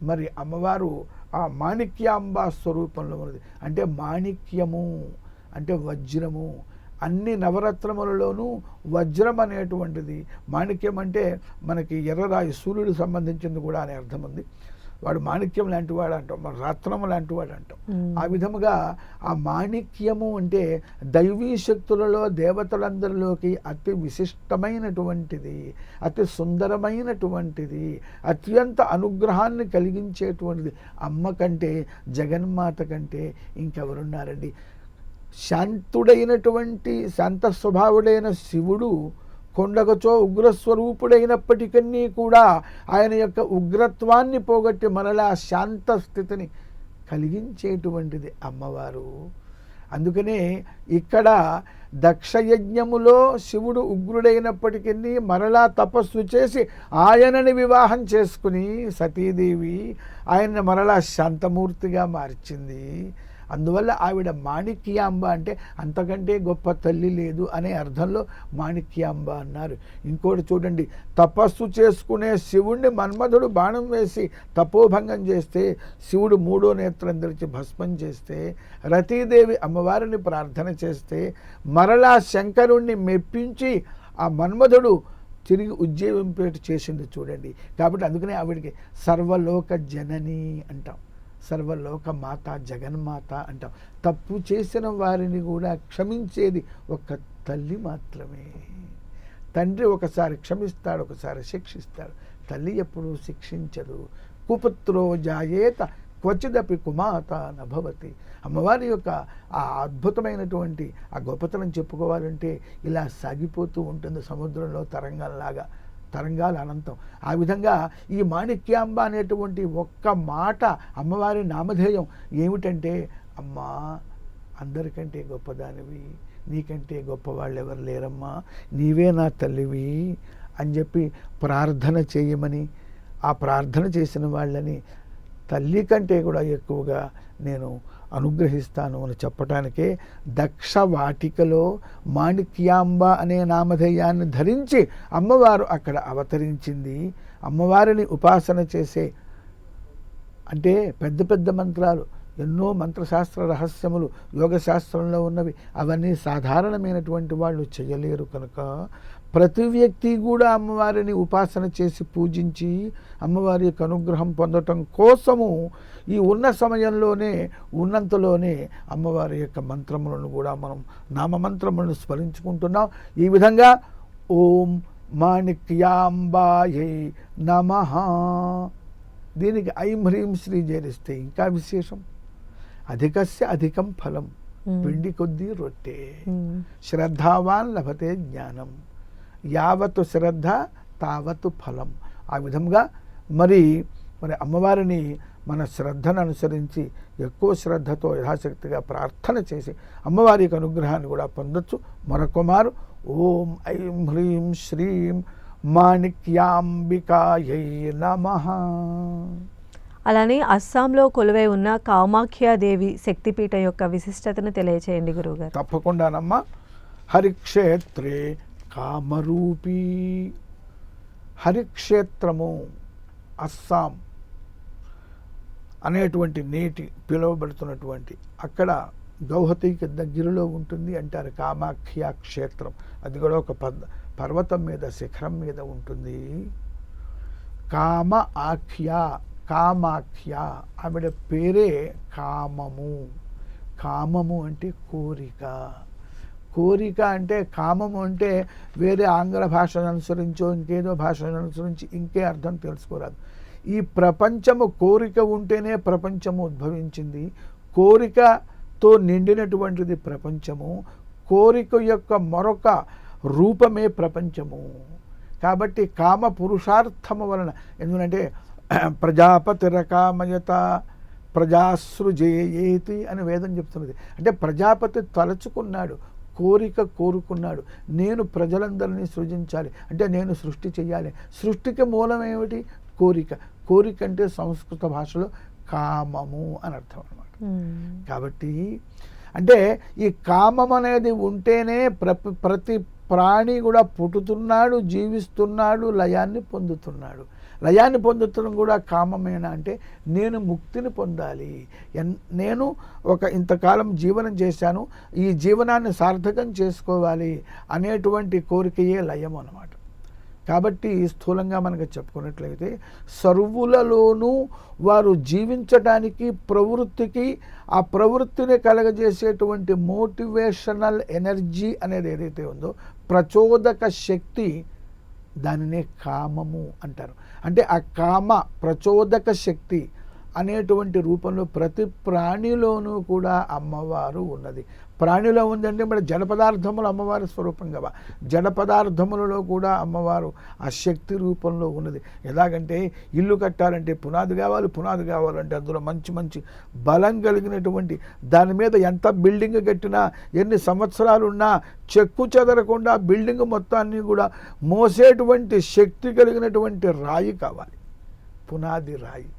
మరి అమ్మవారు ఆ మాణిక్యాంబ స్వరూపంలో ఉన్నది. అంటే మాణిక్యము అంటే వజ్రము, అన్ని నవరత్నములలోనూ వజ్రం అనేటువంటిది, మాణిక్యం అంటే మనకి ఎర్రరాయి సూర్యుడికి సంబంధించింది కూడా అనే అర్థం ఉంది. వాడు మాణిక్యం లాంటి వాడు అంటాం, మన రత్నము లాంటి వాడు అంటాం. ఆ విధముగా ఆ మాణిక్యము అంటే దైవీ శక్తులలో దేవతలందరిలోకి అతి విశిష్టమైనటువంటిది, అతి సుందరమైనటువంటిది, అత్యంత అనుగ్రహాన్ని కలిగించేటువంటిది. అమ్మ కంటే, జగన్మాత కంటే ఇంకెవరున్నారండి? శాంతుడైనటువంటి శాంత స్వభావుడైన శివుడు కొండగచో ఉగ్రస్వరూపుడైనప్పటికీ కూడా ఆయన యొక్క ఉగ్రత్వాన్ని పోగొట్టి మరలా శాంత స్థితిని కలిగించేటువంటిది అమ్మవారు. అందుకనే ఇక్కడ దక్షయజ్ఞములో శివుడు ఉగ్రుడైనప్పటికీ మరలా తపస్సు చేసి ఆయనని వివాహం చేసుకుని సతీదేవి ఆయన్ని మరలా శాంతమూర్తిగా మార్చింది. అందువల్ల ఆవిడ మాణిక్యాంబ అంటే అంతకంటే గొప్ప తల్లి లేదు అనే అర్థంలో మాణిక్యాంబ అన్నారు. ఇంకోటి చూడండి, తపస్సు చేసుకునే శివుణ్ణి మన్మధుడు బాణం వేసి తపోభంగం చేస్తే, శివుడు మూడో నేత్రం తెరిచి భస్మం చేస్తే, రతీదేవి అమ్మవారిని ప్రార్థన చేస్తే మరలా శంకరుణ్ణి మెప్పించి ఆ మన్మధుడు తిరిగి ఉజ్జీవింపేట చేసింది చూడండి. కాబట్టి అందుకనే ఆవిడికి సర్వలోక జనని అంటాం, సర్వలోక మాత, జగన్మాత అంటాం. తప్పు చేసిన వారిని కూడా క్షమించేది ఒక్క తల్లి మాత్రమే. తండ్రి ఒకసారి క్షమిస్తాడు, ఒకసారి శిక్షిస్తాడు, తల్లి ఎప్పుడూ శిక్షించదు. కుపుత్రో జాయేత క్వచిదపి కుమాత నభవతి. అమ్మవారి యొక్క ఆ అద్భుతమైనటువంటి ఆ గొప్పతనం చెప్పుకోవాలంటే ఇలా సాగిపోతూ ఉంటుంది సముద్రంలో తరంగంలాగా. తరంగాలు అనంతం. ఆ విధంగా ఈ మాణిక్యాంబ అనేటువంటి ఒక్క మాట అమ్మవారి నామధేయం ఏమిటంటే, అమ్మా అందరికంటే గొప్పదానివి, నీకంటే గొప్పవాళ్ళు ఎవరు లేరమ్మా, నీవే నా తల్లివి అని చెప్పి ప్రార్థన చేయమని, ఆ ప్రార్థన చేసిన వాళ్ళని తల్లి కంటే కూడా ఎక్కువగా నేను అనుగ్రహిస్తాను అని చెప్పటానికే దక్ష వాటికలో మాణిక్యాంబ అనే నామధేయాన్ని ధరించి అమ్మవారు అక్కడ అవతరించింది. అమ్మవారిని ఉపాసన చేసే అంటే పెద్ద పెద్ద మంత్రాలు, ఎన్నో మంత్రశాస్త్ర రహస్యములు యోగశాస్త్రంలో ఉన్నవి, అవన్నీ సాధారణమైనటువంటి వాళ్ళు చేయలేరు. కనుక ప్రతి వ్యక్తి కూడా అమ్మవారిని ఉపాసన చేసి పూజించి అమ్మవారి యొక్క అనుగ్రహం పొందటం కోసము ఈ ఉన్న సమయంలోనే ఉన్నంతలోనే అమ్మవారి యొక్క మంత్రములను కూడా మనం నామమంత్రములను స్మరించుకుంటున్నాం. ఈ విధంగా ఓం మాణిక్యాంబాయై నమః, దీనికి ఐం హ్రీం శ్రీ చేరిస్తే ఇంకా విశేషం. అధికస్య అధికం ఫలం, పిండి కొద్దీ రొట్టె, శ్రద్ధావాన్ లభతే జ్ఞానం, యావత్ శ్రద్ధ తావత్ ఫలం. ఆ విధంగా మరి అమ్మవారిని మన శ్రద్ధను అనుసరించి ఎక్కువ శ్రద్ధతో యథాశక్తిగా ప్రార్థన చేసి అమ్మవారి యొక్క అనుగ్రహాన్ని కూడా పొందొచ్చు. మరొకమారు ఓం ఐం హ్రీం శ్రీం మాణిక్యాంబికాయై నమః. అలానే అస్సాంలో కొలువై ఉన్న కామాఖ్యాదేవి శక్తిపీఠ యొక్క విశిష్టతను తెలియచేయండి గురువుగారు. తప్పకుండానమ్మా. హరిక్షేత్రే కామరూపీ, హరిక్షేత్రము అస్సాం అనేటువంటి నేటి పిలువబడుతున్నటువంటి అక్కడ గౌహతికి దగ్గరలో ఉంటుంది అంటారు కామాఖ్య క్షేత్రం. అది కూడా ఒక పర్వతం మీద, శిఖరం మీద ఉంటుంది. కామాఖ్య ఆవిడ పేరే కామము. కామము అంటే కోరిక. కోరిక అంటే కామము అంటే వేరే ఆంగ్ల భాషను అనుసరించో ఇంకేదో భాషను అనుసరించి ఇంకే అర్థం తెలుసుకోరాదు. ఈ ప్రపంచము కోరిక ఉంటేనే ప్రపంచము ఉద్భవించింది. కోరికతో నిండినటువంటిది ప్రపంచము. కోరిక యొక్క మరొక రూపమే ప్రపంచము. కాబట్టి కామ పురుషార్థము వలన, ఎందుకంటే ప్రజాపతిరకామయత ప్రజాసృజేయేతి అని వేదం చెప్తున్నది. అంటే ప్రజాపతి తలచుకున్నాడు, కోరుకున్నాడు, నేను ప్రజలందరినీ సృజించాలి, అంటే నేను సృష్టి చేయాలి. సృష్టికి మూలం ఏమిటి? కోరిక. కోరిక అంటే సంస్కృత భాషలో కామము అని అర్థం అన్నమాట. కాబట్టి అంటే ఈ కామం అనేది ఉంటేనే ప్రతి ప్రాణి కూడా పుట్టుతున్నాడు, జీవిస్తున్నాడు, లయాన్ని పొందుతున్నాడు. లయాన్ని పొందుతడం కూడా కామమేనా అంటే నేను ముక్తిని పొందాలి, నేను ఇంతకాలం జీవనం చేశాను, ఈ జీవనాన్ని సార్థకం చేసుకోవాలి అనేటువంటి కోరికయే లయం అన్నమాట. కాబట్టి స్థూలంగా మనకు చెప్పుకున్నట్లయితే సర్వులలోనూ వారు జీవించడానికి ప్రవృత్తికి, ఆ ప్రవృత్తిని కలగజేసేటువంటి మోటివేషనల్ ఎనర్జీ అనేది ఏదైతే ఉందో, ప్రచోదక శక్తి, దానినే కామము అంటారు. అంటే ఆ కామ ప్రచోదక శక్తి అనేటువంటి రూపంలో ప్రతి ప్రాణిలోనూ కూడా అమ్మవారు ఉన్నది. ప్రాణిలో ఉందంటే మరి జడ పదార్థములు అమ్మవారి స్వరూపంగా, జడ పదార్థములలో కూడా అమ్మవారు ఆ శక్తి రూపంలో ఉన్నది. ఎలాగంటే ఇల్లు కట్టాలంటే పునాది కావాలి, పునాది కావాలంటే అందులో మంచి మంచి బలం కలిగినటువంటి, దాని మీద ఎంత బిల్డింగ్ కట్టినా ఎన్ని సంవత్సరాలు ఉన్నా చెక్కు చెదరకుండా బిల్డింగ్ మొత్తాన్ని కూడా మోసేటువంటి శక్తి కలిగినటువంటి రాయి కావాలి, పునాది రాయి.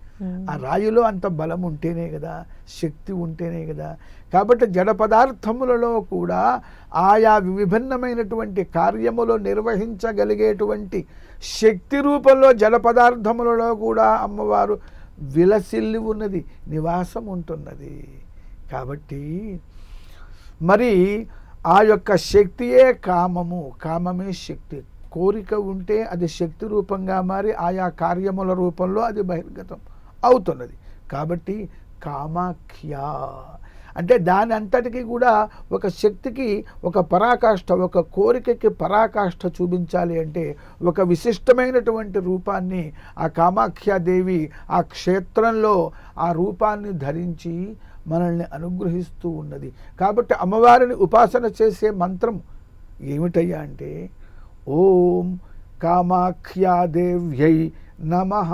ఆ రాయిలో అంత బలం ఉంటేనే కదా, శక్తి ఉంటేనే కదా. కాబట్టి జడ పదార్థములలో కూడా ఆయా విభిన్నమైనటువంటి కార్యములు నిర్వహించగలిగేటువంటి శక్తి రూపంలో జడ పదార్థములలో కూడా అమ్మవారు విలసిల్లి ఉన్నది, నివాసం ఉంటున్నది. కాబట్టి మరి ఆ యొక్క శక్తియే కామము, కామమే శక్తి. కోరిక ఉంటే అది శక్తి రూపంగా మారి ఆయా కార్యముల రూపంలో అది బహిర్గతం అవుతున్నది. కాబట్టి కామాఖ్య అంటే దాని అంతటికి కూడా ఒక శక్తికి ఒక పరాకాష్ఠ, ఒక కోరికకి పరాకాష్ఠ చూపించాలి అంటే ఒక విశిష్టమైనటువంటి రూపాన్ని ఆ కామాఖ్యాదేవి ఆ క్షేత్రంలో ఆ రూపాన్ని ధరించి మనల్ని అనుగ్రహిస్తూ ఉన్నది. కాబట్టి అమ్మవారిని ఉపాసన చేసే మంత్రం ఏమిటయ్యా అంటే ఓం కామాఖ్యాదేవ్యై నమః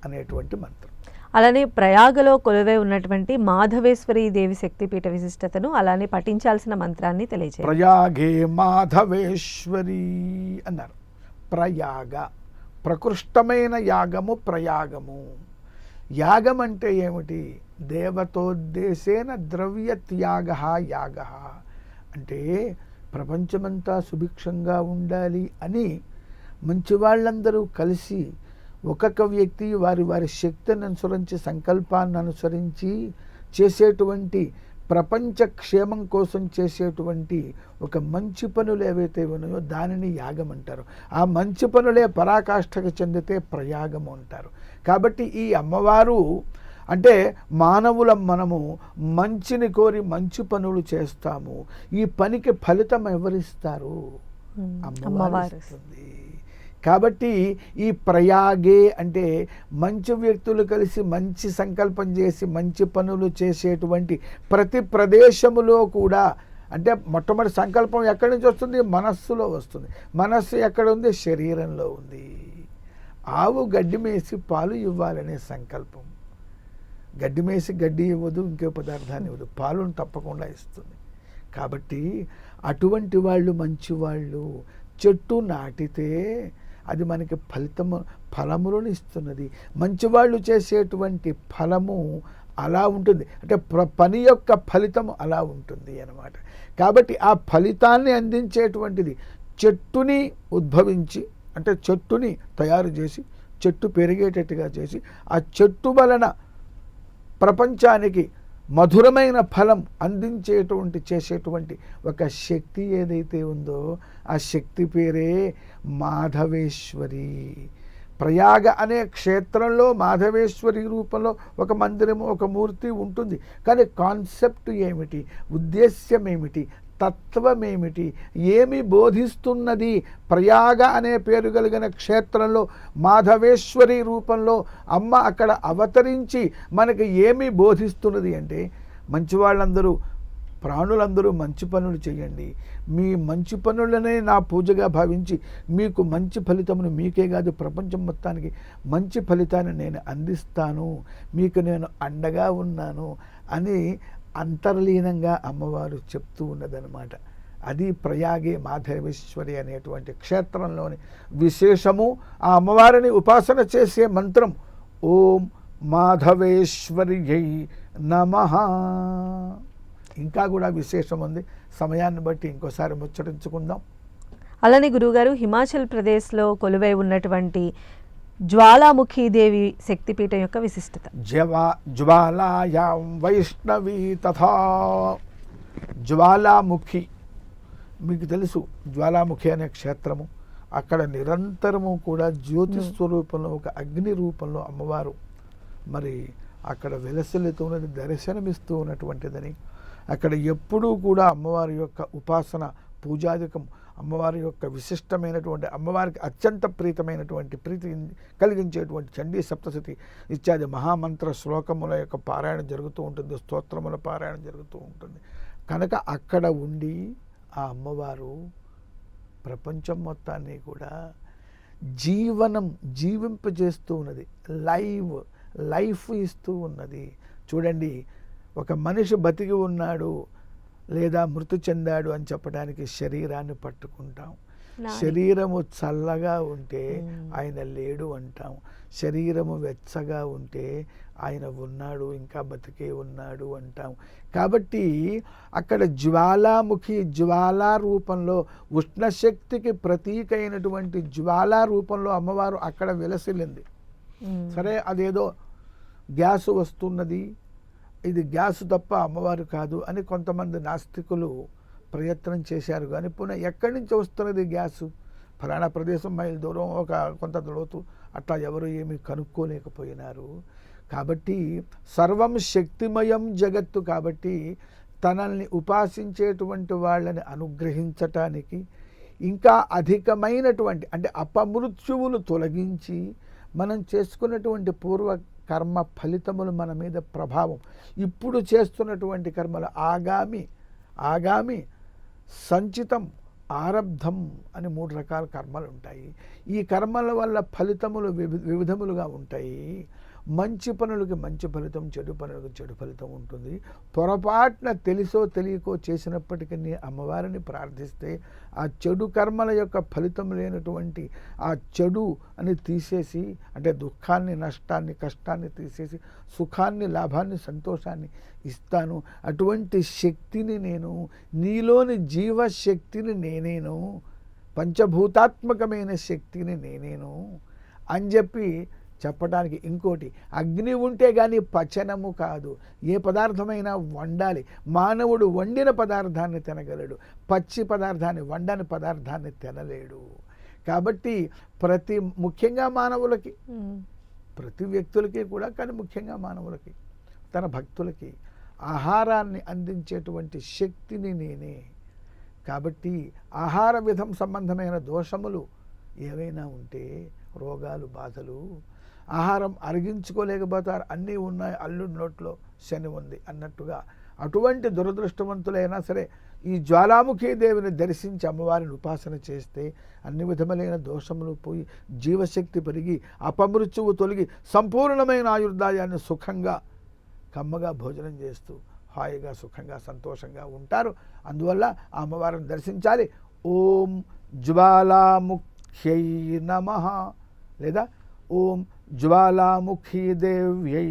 అనేటువంటి మంత్రం. అలానే ప్రయాగలో కొలువై ఉన్నటువంటి మాధవేశ్వరి దేవి శక్తిపీఠ విశిష్టతను, అలానే పఠించాల్సిన మంత్రాన్ని తెలియజేయండి. ప్రయాగే మాధవేశ్వరి అన్నారు. ప్రయాగ ప్రకృష్టమైన యాగము, ప్రయాగము. యాగం అంటే ఏమిటి? దేవతోద్దేశేన ద్రవ్య త్యాగ యాగ. అంటే ప్రపంచమంతా సుభిక్షంగా ఉండాలి అని మంచి వాళ్ళందరూ కలిసి ఒక్కొక్క వ్యక్తి వారి వారి శక్తిని అనుసరించి, సంకల్పాన్ని అనుసరించి చేసేటువంటి, ప్రపంచ క్షేమం కోసం చేసేటువంటి ఒక మంచి పనులు ఏవైతే ఉన్నాయో దానిని యాగం అంటారు. ఆ మంచి పనులే పరాకాష్ఠకు చెందితే ప్రయాగము అంటారు. కాబట్టి ఈ అమ్మవారు అంటే మానవులం, మనము మంచిని కోరి మంచి పనులు చేస్తాము. ఈ పనికి ఫలితం ఎవరిస్తారు? అమ్మవారు ఇస్తుంది. కాబట్టి ఈ ప్రయాగే అంటే మంచి వ్యక్తులు కలిసి మంచి సంకల్పం చేసి మంచి పనులు చేసేటువంటి ప్రతి ప్రదేశములో కూడా, అంటే మొట్టమొదటి సంకల్పం ఎక్కడి నుంచి వస్తుంది? మనస్సులో వస్తుంది. మనస్సు ఎక్కడ ఉంది? శరీరంలో ఉంది. ఆవు గడ్డి మేసి పాలు ఇవ్వాలనే సంకల్పం. గడ్డి మేసి గడ్డి ఇవ్వదు, ఇంకే పదార్థాన్ని ఇవ్వదు, పాలను తప్పకుండా ఇస్తుంది. కాబట్టి అటువంటి వాళ్ళు మంచివాళ్ళు. చెట్టు నాటితే అది మనకి ఫలములను ఇస్తున్నది. మంచివాళ్ళు చేసేటువంటి ఫలము అలా ఉంటుంది. అంటే పని యొక్క ఫలితం అలా ఉంటుంది అన్నమాట. కాబట్టి ఆ ఫలితాన్ని అందించేటువంటిది చెట్టుని ఉద్భవించి, అంటే చెట్టుని తయారు చేసి, చెట్టు పెరిగేటట్టుగా చేసి, ఆ చెట్టు వలన ప్రపంచానికి మధురమైన ఫలం అందించేటువంటి చేసేటువంటి ఒక శక్తి ఏదైతే ఉందో ఆ శక్తి పేరే మాధవేశ్వరి. ప్రయాగ అనే క్షేత్రంలో మాధవేశ్వరి రూపంలో ఒక మందిరము, ఒక మూర్తి ఉంటుంది. కానీ కాన్సెప్ట్ ఏమిటి? ఉద్దేశ్యం ఏమిటి? తత్వమేమిటి? ఏమి బోధిస్తున్నది? ప్రయాగ అనే పేరు కలిగిన క్షేత్రంలో మాధవేశ్వరి రూపంలో అమ్మ అక్కడ అవతరించి మనకి ఏమి బోధిస్తున్నది అంటే, మంచివాళ్ళందరూ, ప్రాణులందరూ మంచి పనులు చేయండి, మీ మంచి పనులనే నా పూజగా భావించి మీకు మంచి ఫలితమును, మీకే కాదు ప్రపంచం మొత్తానికి మంచి ఫలితాన్ని నేను అందిస్తాను, మీకు నేను అండగా ఉన్నాను అని అంతర్లీనంగా అమ్మవారు చెప్తూ ఉన్నదన్నమాట. అది ప్రయాగే మాధవేశ్వరి అనేటువంటి క్షేత్రంలోని విశేషము. ఆ అమ్మవారిని ఉపాసన చేసే మంత్రం ఓం మాధవేశ్వర్యై నమః. ఇంకా కూడా విశేషం ఉంది, సమయాన్ని బట్టి ఇంకోసారి ముచ్చటించుకుందాం. అలానే గురువుగారు, హిమాచల్ ప్రదేశ్లో కొలువై ఉన్నటువంటి జ్వాలాముఖీదేవి శక్తిపీఠం యొక్క విశిష్టత. జ్వాలాయాం వైష్ణవీ తథా. జ్వాలాముఖి మీకు తెలుసు, జ్వాలాముఖి అనే క్షేత్రము. అక్కడ నిరంతరము కూడా జ్యోతి స్వరూపంలో, ఒక అగ్ని రూపంలో అమ్మవారు మరి అక్కడ వెలసిల్లుతూ ఉన్నది, దర్శనమిస్తూ ఉన్నటువంటిదని. అక్కడ ఎప్పుడూ కూడా అమ్మవారి యొక్క ఉపాసన, పూజాధికం, అమ్మవారి యొక్క విశిష్టమైనటువంటి, అమ్మవారికి అత్యంత ప్రీతి కలిగించేటువంటి చండీ సప్తశతి ఇత్యాది మహామంత్ర శ్లోకముల యొక్క పారాయణ జరుగుతూ ఉంటుంది, స్తోత్రముల పారాయణ జరుగుతూ ఉంటుంది. కనుక అక్కడ ఉండి ఆ అమ్మవారు ప్రపంచం మొత్తాన్ని కూడా జీవింపజేస్తూ ఉన్నది, లైఫ్ ఇస్తూ ఉన్నది. చూడండి, ఒక మనిషి బతికి ఉన్నాడు లేదా మృతి చెందాడు అని చెప్పడానికి శరీరాన్ని పట్టుకుంటాం. శరీరము చల్లగా ఉంటే ఆయన లేడు అంటాం, శరీరము వెచ్చగా ఉంటే ఆయన ఉన్నాడు, ఇంకా బతికే ఉన్నాడు అంటాం. కాబట్టి అక్కడ జ్వాలాముఖి, జ్వాలా రూపంలో, ఉష్ణశక్తికి ప్రతీక అయినటువంటి జ్వాలా రూపంలో అమ్మవారు అక్కడ వెలసిల్లింది. సరే, అదేదో గ్యాసు వస్తున్నది, ఇది గ్యాసు తప్ప అమ్మవారు కాదు అని కొంతమంది నాస్తికులు ప్రయత్నం చేశారు. కానీ పునః ఎక్కడి నుంచి వస్తున్నది గ్యాసు? ఫలానా ప్రదేశం మైల్ దూరం, ఒక కొంత లోతు, అట్లా ఎవరు ఏమీ కనుక్కోలేకపోయినారు. కాబట్టి సర్వం శక్తిమయం జగత్తు. కాబట్టి తనల్ని ఉపాసించేటువంటి వాళ్ళని అనుగ్రహించటానికి, ఇంకా అధికమైనటువంటి అంటే అపమృత్యువులు తొలగించి మనం చేసుకున్నటువంటి పూర్వ కర్మ ఫలితములు మన మీద ప్రభావం, ఇప్పుడు చేస్తున్నటువంటి కర్మలు ఆగామి, సంచితం, ఆరబ్ధం అని 3 రకాల కర్మలు ఉంటాయి. ఈ కర్మల వల్ల ఫలితములు వివిధములుగా ఉంటాయి. మంచి పనులకి మంచి ఫలితం, చెడు పనులకు చెడు ఫలితం ఉంటుంది. పొరపాటున తెలిసో తెలియకో చేసినప్పటికీ అమ్మవారిని ప్రార్థిస్తే ఆ చెడు కర్మల యొక్క ఫలితం లేనటువంటి ఆ చెడు అని తీసేసి, అంటే దుఃఖాన్ని, నష్టాన్ని, కష్టాన్ని తీసేసి సుఖాన్ని, లాభాన్ని, సంతోషాన్ని ఇస్తాను. అటువంటి శక్తిని నేను, నీలోని జీవశక్తిని నేనేను, పంచభూతాత్మకమైన శక్తిని నేనేను అని చెప్పి చెప్పడానికి. ఇంకోటి, అగ్ని ఉంటే కానీ పచనము కాదు. ఏ పదార్థమైనా వండాలి. మానవుడు వండిన పదార్థాన్ని తినగలడు, పచ్చి పదార్థాన్ని, వండని పదార్థాన్ని తినలేడు. కాబట్టి ముఖ్యంగా మానవులకి, ప్రతి వ్యక్తులకి కూడా, కానీ ముఖ్యంగా మానవులకి, తన భక్తులకి ఆహారాన్ని అందించేటువంటి శక్తిని నేనే. కాబట్టి ఆహార విధం సంబంధమైన దోషములు ఏవైనా ఉంటే, రోగాలు, బాధలు, ఆహారం అరిగించుకోలేకపోతారు, అన్నీ ఉన్నాయి, అల్లుడి నోట్లో శని ఉంది అన్నట్టుగా, అటువంటి దురదృష్టవంతులైనా సరే ఈ జ్వాలాముఖీ దేవిని దర్శించి అమ్మవారిని ఉపాసన చేస్తే అన్ని విధములైన దోషములు పోయి, జీవశక్తి పెరిగి, అపమృత్యువు తొలగి, సంపూర్ణమైన ఆయుర్దాయాన్ని సుఖంగా కమ్మగా భోజనం చేస్తూ హాయిగా, సుఖంగా, సంతోషంగా ఉంటారు. అందువల్ల ఆ అమ్మవారిని దర్శించాలి. ఓం జ్వాలాముఖ్యై నమః లేదా ఓం జ్వాలాముఖీ దేవ్యై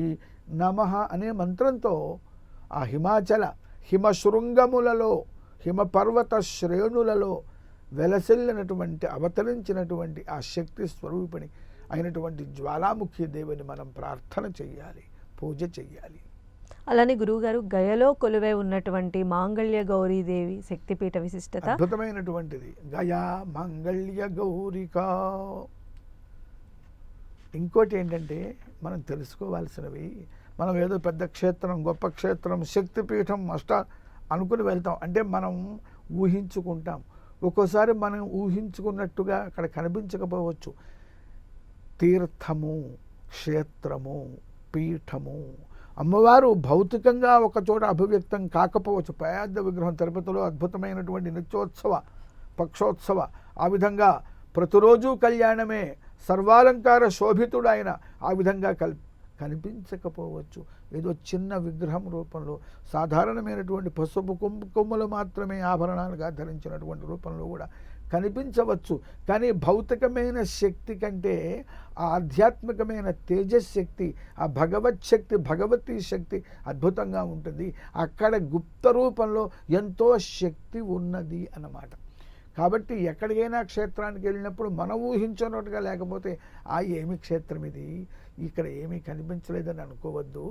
నమః అనే మంత్రంతో ఆ హిమాచల హిమశృంగములలో, హిమపర్వత శ్రేణులలో వెలసిల్లినటువంటి, అవతరించినటువంటి ఆ శక్తి స్వరూపిణి అయినటువంటి జ్వాలాముఖీ దేవిని మనం ప్రార్థన చెయ్యాలి, పూజ చెయ్యాలి. అలానే గురువుగారు, గయలో కొలువై ఉన్నటువంటి మాంగళ్య గౌరీదేవి శక్తిపీఠ విశిష్టత అద్భుతమైనటువంటిది. గయా మాంగళ్య గౌరిక. ఇంకోటి ఏంటంటే మనం తెలుసుకోవాల్సినవి, మనం ఏదో పెద్ద క్షేత్రం, గొప్ప క్షేత్రం, శక్తిపీఠం అనుకుని వెళ్తాం. అంటే మనం ఊహించుకుంటాం. ఒక్కోసారి మనం ఊహించుకున్నట్టుగా అక్కడ కనిపించకపోవచ్చు. తీర్థము, క్షేత్రము, పీఠము, అమ్మవారు భౌతికంగా ఒక చోట అభివ్యక్తం కాకపోవచ్చు. పెద్ద విగ్రహం తిరుపతిలో అద్భుతమైనటువంటి నిత్యోత్సవ, పక్షోత్సవ, ఆ విధంగా ప్రతిరోజు కళ్యాణమే, సర్వాలంకార శోభితుడు ఆయన, ఆ విధంగా కనిపించకపోవచ్చు. ఏదో చిన్న విగ్రహం రూపంలో, సాధారణమైనటువంటి పసుపు కొమ్ములు మాత్రమే ఆభరణాలుగా ధరించినటువంటి రూపంలో కూడా కనిపించవచ్చు. కానీ భౌతికమైన శక్తి కంటే ఆ ఆధ్యాత్మికమైన తేజశక్తి, ఆ భగవత్ శక్తి, భగవతీ శక్తి అద్భుతంగా ఉంటుంది. అక్కడ గుప్త రూపంలో ఎంతో శక్తి ఉన్నది అన్నమాట. కాబట్టి ఎక్కడికైనా క్షేత్రానికి వెళ్ళినప్పుడు మనం ఊహించినట్టుగా లేకపోతే ఏమి క్షేత్రం ఇది, ఇక్కడ ఏమీ కనిపించలేదని అనుకోవద్దు.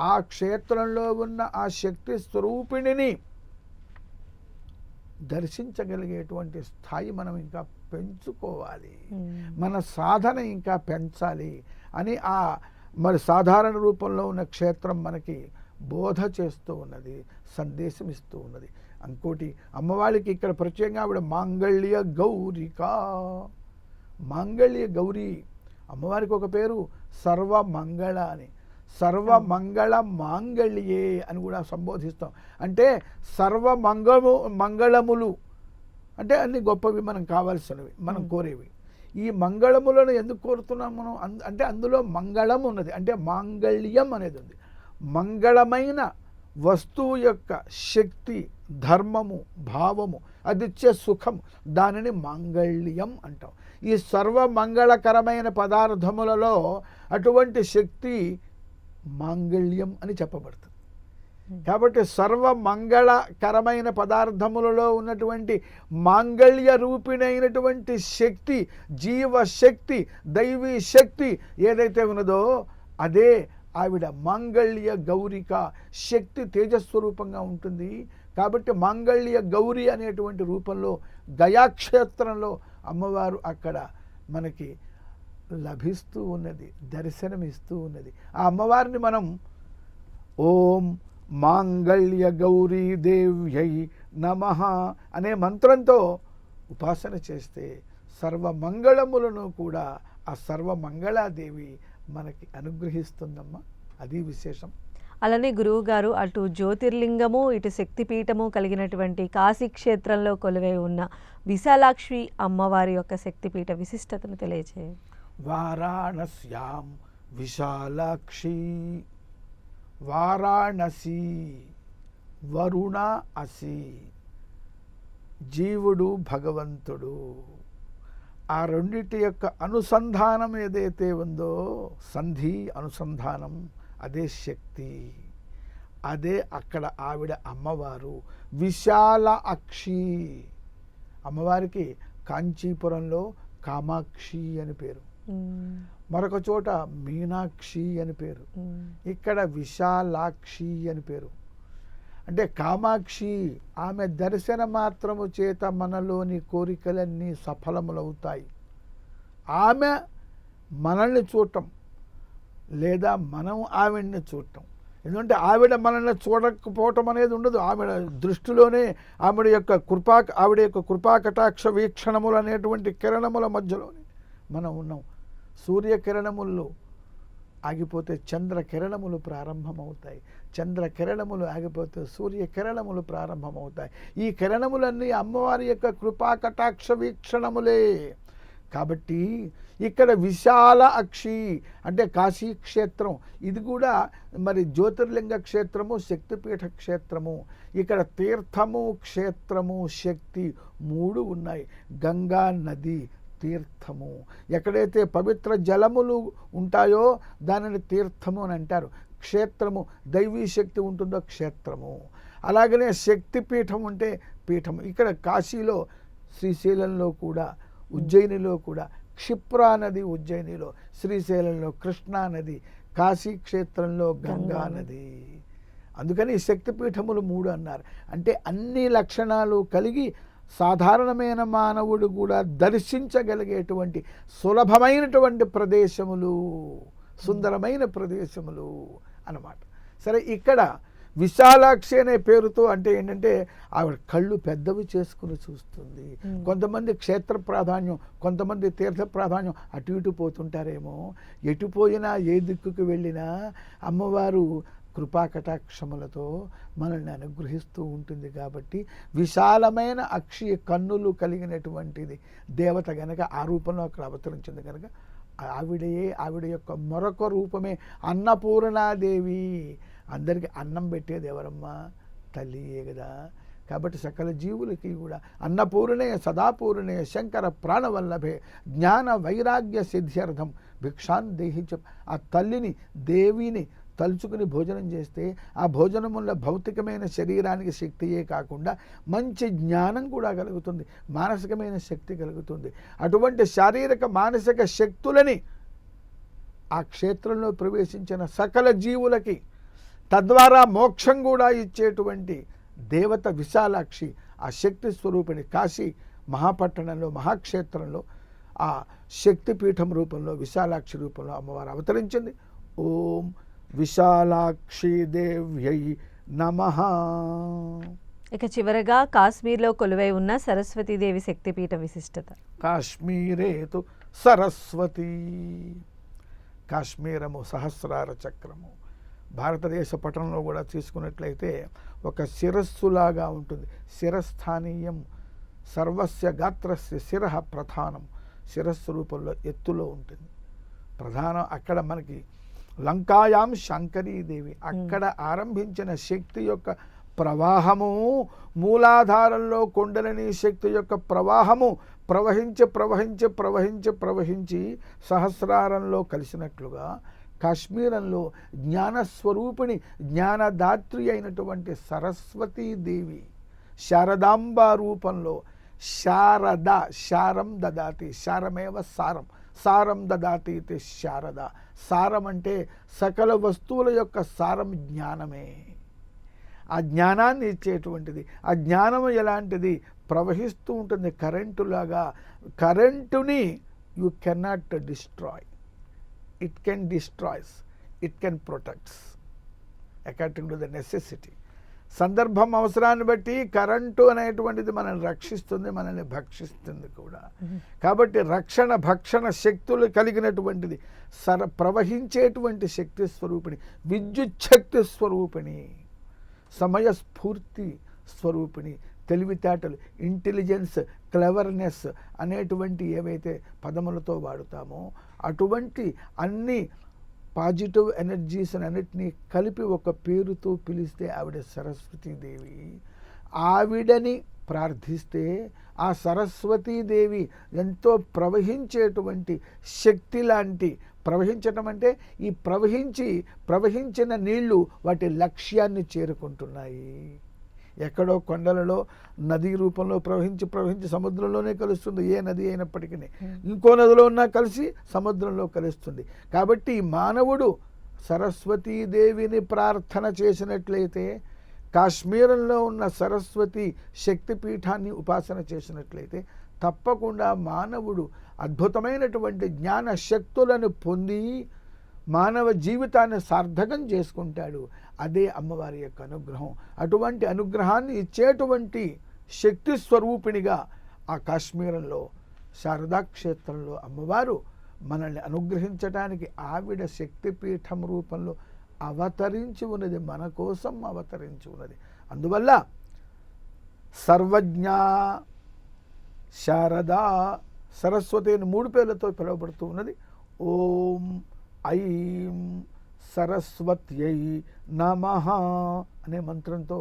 ఆ క్షేత్రంలో ఉన్న ఆ శక్తి స్వరూపిణిని దర్శించగలిగేటువంటి స్థాయి మనం ఇంకా పెంచుకోవాలి, మన సాధన ఇంకా పెంచాలి అని మరి సాధారణ రూపంలో ఉన్న క్షేత్రం మనకి బోధ చేస్తూ ఉన్నది, సందేశం ఇస్తూ ఉన్నది. ఇంకోటి అమ్మవారికి ఇక్కడ ప్రత్యేకంగా ఆవిడ మాంగళ్య గౌరిక, మాంగళ్య గౌరీ. అమ్మవారికి ఒక పేరు సర్వమంగళ అని, సర్వమంగళ మాంగళ్యే అని కూడా సంబోధిస్తాం. అంటే మంగళములు అంటే అన్ని గొప్పవి, మనం కావాల్సినవి, మనం కోరేవి. ఈ మంగళములను ఎందుకు కోరుతున్నాం మనం అంటే అందులో మంగళం ఉన్నది, అంటే మాంగళ్యం అనేది ఉంది. మంగళమైన వస్తువు యొక్క శక్తి, ధర్మము, భావము, అది ఇచ్చే సుఖం, దానిని మాంగళ్యం అంటాం. ఈ సర్వమంగళకరమైన పదార్థములలో అటువంటి శక్తి మాంగళ్యం అని చెప్పబడుతుంది. కాబట్టి సర్వమంగళకరమైన పదార్థములలో ఉన్నటువంటి మాంగళ్య రూపిణైనటువంటి శక్తి, జీవశక్తి, దైవీ శక్తి ఏదైతే ఉన్నదో అదే ఆవిడ మాంగళ్య గౌరిక. శక్తి తేజస్వరూపంగా ఉంటుంది. కాబట్టి మాంగళ్య గౌరి అనేటువంటి రూపంలో గయాక్షేత్రంలో అమ్మవారు అక్కడ మనకి లభిస్తూ ఉన్నది, దర్శనమిస్తూ ఉన్నది. ఆ అమ్మవారిని మనం ఓం మాంగళ్య గౌరీ దేవ్యై నమః అనే మంత్రంతో ఉపాసన చేస్తే సర్వమంగళములను కూడా ఆ సర్వమంగళాదేవి మనకి అనుగ్రహిస్తుందమ్మా. అది విశేషం. అలానే గురువు గారు అటు జ్యోతిర్లింగము ఇటు శక్తిపీఠము కలిగినటువంటి కాశీ క్షేత్రంలో కొలువై ఉన్న విశాలాక్షి అమ్మవారి యొక్క శక్తిపీఠ విశిష్టతను తెలియజేయండి. వారాణస్యాం విశాలాక్షి, వారాణసి వరుణ అసి, జీవుడు భగవంతుడు, ఆ రెండిటి యొక్క అనుసంధానం ఏదైతే ఉందో, సంధి అనుసంధానం, అదే శక్తి, అదే అక్కడ ఆవిడ అమ్మవారు విశాల అక్షి. అమ్మవారికి కాంచీపురంలో కామాక్షి అని పేరు, మరొక చోట మీనాక్షి అని పేరు, ఇక్కడ విశాలాక్షి అని పేరు. అంటే కామాక్షి, ఆమె దర్శన మాత్రము చేత మనలోని కోరికలన్నీ సఫలములవుతాయి. ఆమె మనల్ని చూడటం లేదా మనం ఆవిడని చూడటం. ఎందుకంటే ఆవిడ మనల్ని చూడకపోవటం అనేది ఉండదు. ఆవిడ దృష్టిలోనే ఆవిడ యొక్క కృపాకటాక్ష వీక్షణములు అనేటువంటి కిరణముల మధ్యలోనే మనం ఉన్నాం. సూర్యకిరణములు ఆగిపోతే చంద్రకిరణములు ప్రారంభమవుతాయి, చంద్రకిరణములు ఆగిపోతే సూర్యకిరణములు ప్రారంభమవుతాయి. ఈ కిరణములన్నీ అమ్మవారి యొక్క కృపాకటాక్ష వీక్షణములే. కాబట్టి ఇక్కడ విశాల అక్షి అంటే కాశీ క్షేత్రం, ఇది కూడా మరి జ్యోతిర్లింగ క్షేత్రము, శక్తిపీఠ క్షేత్రము. ఇక్కడ తీర్థము, క్షేత్రము, శక్తి మూడు ఉన్నాయి. గంగా నది తీర్థము, ఎక్కడైతే పవిత్ర జలములు ఉంటాయో దానిని తీర్థము అని అంటారు. క్షేత్రము దైవీ శక్తి ఉంటుందో క్షేత్రము. అలాగనే శక్తిపీఠం ఉంటే పీఠము. ఇక్కడ కాశీలో, శ్రీశైలంలో కూడా, ఉజ్జయినిలో కూడా క్షిప్రా నది, ఉజ్జయినిలో, శ్రీశైలంలో కృష్ణా నది, కాశీ క్షేత్రంలో గంగా నది. అందుకని శక్తిపీఠములు మూడు అన్నారు. అంటే అన్ని లక్షణాలు కలిగి సాధారణమైన మానవుడు కూడా దర్శించగలిగేటువంటి సులభమైనటువంటి ప్రదేశములు, సుందరమైన ప్రదేశములు అన్నమాట. సరే, ఇక్కడ విశాలాక్షి అనే పేరుతో అంటే ఏంటంటే ఆవిడ కళ్ళు పెద్దవి చేసుకుని చూస్తుంది. కొంతమంది క్షేత్ర ప్రాధాన్యం, కొంతమంది తీర్థ ప్రాధాన్యం అటు ఇటు పోతుంటారేమో. ఎటు పోయినా, ఏ దిక్కుకు వెళ్ళినా అమ్మవారు కృపాకటాక్షములతో మనల్ని అనుగ్రహిస్తూ ఉంటుంది. కాబట్టి విశాలమైన అక్షి కన్నులు కలిగినటువంటిది దేవత గనక ఆ రూపంలో అక్కడ అవతరించింది కనుక ఆవిడ యొక్క మరొక రూపమే అన్నపూర్ణాదేవి. అందరికీ అన్నం పెట్టేది ఎవరమ్మా? తల్లియే కదా. కాబట్టి సకల జీవులకి కూడా అన్నపూర్ణే సదాపూర్ణే శంకర ప్రాణవల్లభే జ్ఞాన వైరాగ్య సిద్ధ్యర్థం భిక్షాన్ దేహి. ఆ తల్లిని, దేవిని తలుచుకుని భోజనం చేస్తే ఆ భోజనం వల్ల భౌతికమైన శరీరానికి శక్తియే కాకుండా మంచి జ్ఞానం కూడా కలుగుతుంది, మానసికమైన శక్తి కలుగుతుంది. అటువంటి శారీరక మానసిక శక్తులని ఆ క్షేత్రంలో ప్రవేశించిన సకల జీవులకి తద్వారా మోక్షం కూడా ఇచ్చేటువంటి దేవత విశాలాక్షి, ఆ శక్తి స్వరూపిణి కాశీ మహాపట్టణంలో మహాక్షేత్రంలో ఆ శక్తిపీఠం రూపంలో విశాలాక్షి రూపంలో అమ్మవారు అవతరించింది. ఓం విశాలాక్షి దేవ్యై నమః. ఇక చివరగా కాశ్మీర్లో కొలువై ఉన్న సరస్వతీదేవి శక్తిపీఠ విశిష్టత. కాశ్మీరేతు సరస్వతి. కాశ్మీరము సహస్రార చక్రము. భారతదేశ పట్టణంలో కూడా తీసుకున్నట్లయితే ఒక శిరస్సులాగా ఉంటుంది. శిరస్థానీయం సర్వస్య గాత్రస్య శిరః ప్రధానం. శిరస్సు రూపంలో ఎత్తులో ఉంటుంది ప్రధానం. అక్కడ మనకి లంకాయాం శంకరీదేవి, అక్కడ ఆరంభించిన శక్తి యొక్క ప్రవాహము, మూలాధారంలో కుండలిని శక్తి యొక్క ప్రవాహము ప్రవహించి ప్రవహించి ప్రవహించి ప్రవహించి సహస్రారంలో కలిసినట్లుగా కాశ్మీరంలో జ్ఞానస్వరూపిణి జ్ఞానదాత్రి అయినటువంటి సరస్వతీదేవి శారదాంబ రూపంలో శారద, శారం దదాతి, శారమేవ సారం, సారం దదాతి ఇది శారద. సారం అంటే సకల వస్తువుల యొక్క సారం జ్ఞానమే. ఆ జ్ఞానాన్ని ఇచ్చేటువంటిది. ఆ జ్ఞానము ఎలాంటిది? ప్రవహిస్తూ ఉంటుంది కరెంటులాగా. కరెంటుని you cannot destroy, it can destroys, it can protects according to the necessity. సందర్భం అవసరాన్ని బట్టి కరెంటు అనేటువంటిది మనల్ని రక్షిస్తుంది, మనల్ని భక్షిస్తుంది కూడా. కాబట్టి రక్షణ భక్షణ శక్తులు కలిగినటువంటిది ప్రవహించేటువంటి శక్తి స్వరూపిణి, విద్యుత్ శక్తి స్వరూపిణి, సమయస్ఫూర్తి స్వరూపిణి, తెలివితేటలు, ఇంటెలిజెన్స్, క్లెవర్నెస్ అనేటువంటి ఏవైతే పదములతో వాడుతామో అటువంటి అన్ని పాజిటివ్ ఎనర్జీస్ అన్నిటినీ కలిపి ఒక పేరుతో పిలిస్తే ఆవిడ సరస్వతీదేవి. ఆవిడని ప్రార్థిస్తే ఆ సరస్వతీదేవి ఎంతో ప్రవహించేటువంటి శక్తి లాంటి, ప్రవహించటం అంటే ఈ ప్రవహించిన నీళ్లు వాటి లక్ష్యాన్ని చేరుకుంటున్నాయి. ఎక్కడో కొండలలో నదీ రూపంలో ప్రవహించి సముద్రంలోనే కలుస్తుంది. ఏ నది అయినప్పటికీ ఇంకో నదిలో ఉన్నా కలిసి సముద్రంలో కలుస్తుంది. కాబట్టి మానవుడు సరస్వతీదేవిని ప్రార్థన చేసినట్లయితే, కాశ్మీరంలో ఉన్న సరస్వతి శక్తిపీఠాన్ని ఉపాసన చేసినట్లయితే తప్పకుండా మానవుడు అద్భుతమైనటువంటి జ్ఞాన శక్తులను పొంది మానవ జీవితాన్ని సార్థకం చేసుకుంటాడు. అదే అమ్మవారి యొక్క అనుగ్రహం. అటువంటి అనుగ్రహాన్ని ఇచ్చేటువంటి శక్తి స్వరూపిణిగా ఆ కాశ్మీరంలో శారదాక్షేత్రంలో అమ్మవారు మనల్ని అనుగ్రహించడానికి ఆవిడ శక్తిపీఠం రూపంలో అవతరించి ఉన్నది, మన కోసం అవతరించి ఉన్నది. అందువల్ల సర్వజ్ఞ, శారదా, సరస్వతి అని 3 పేర్లతో పిలువబడుతూ ఉన్నది. ఓం ఐం సరస్వత్యై నమః అనే మంత్రంతో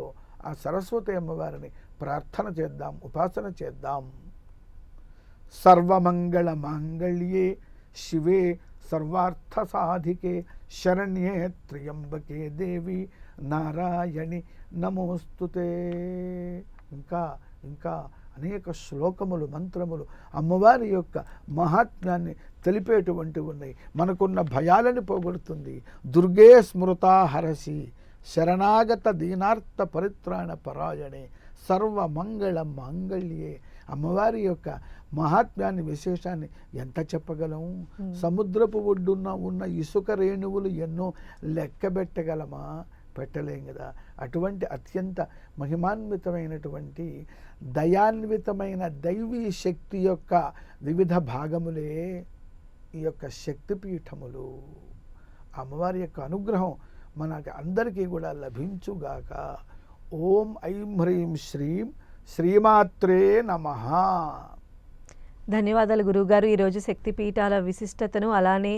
ఆ సరస్వతి అమ్మవారిని ప్రార్థన చేద్దాం, ఉపాసన చేద్దాం. సర్వమంగళ మాంగళ్యే శివే సర్వార్థ సాధికే శరణ్యే త్ర్యంబకే దేవి నారాయణి నమోస్తుతే. ఇంకా ఇంకా అనేక శ్లోకములు, మంత్రములు అమ్మవారి యొక్క మహాత్మ్యాన్ని తెలిపేటువంటివి ఉన్నాయి. మనకున్న భయాలను పోగొడుతుంది. దుర్గే స్మృతా హరసి శరణాగత దీనార్థ పరిత్రాణ పరాయణే సర్వమంగళ మాంగళ్యే. అమ్మవారి యొక్క మహాత్మ్యాన్ని, విశేషాన్ని ఎంత చెప్పగలం? సముద్రపు ఒడ్డున ఉన్న ఇసుక రేణువులు ఎన్నో లెక్కబెట్టగలమా? పెట్టలేం కదా. అటువంటి అత్యంత మహిమాన్వితమైనటువంటి దయాన్వితమైన దైవీ శక్తి యొక్క వివిధ భాగములే ఈ యొక్క శక్తిపీఠములు. అమ్మవారి యొక్క అనుగ్రహం మనకి అందరికీ కూడా లభించుగాక. ఓం ఐం హ్రీం శ్రీం శ్రీమాత్రే నమః. ధన్యవాదాలు గురువుగారు. ఈరోజు శక్తిపీఠాల విశిష్టతను, అలానే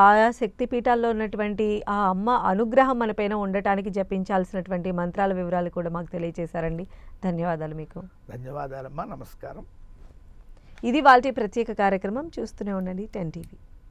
ఆయా శక్తిపీఠాల్లో ఉన్నటువంటి ఆ అమ్మ అనుగ్రహం మనపైన ఉండటానికి జపించాల్సినటువంటి మంత్రాల వివరాలు కూడా మాకు తెలియజేశారండి. ధన్యవాదాలు మీకు. ధన్యవాదాలమ్మా. నమస్కారం. ఇది వాల్టి ప్రత్యేక కార్యక్రమం. చూస్తూనే ఉండండి 10 TV.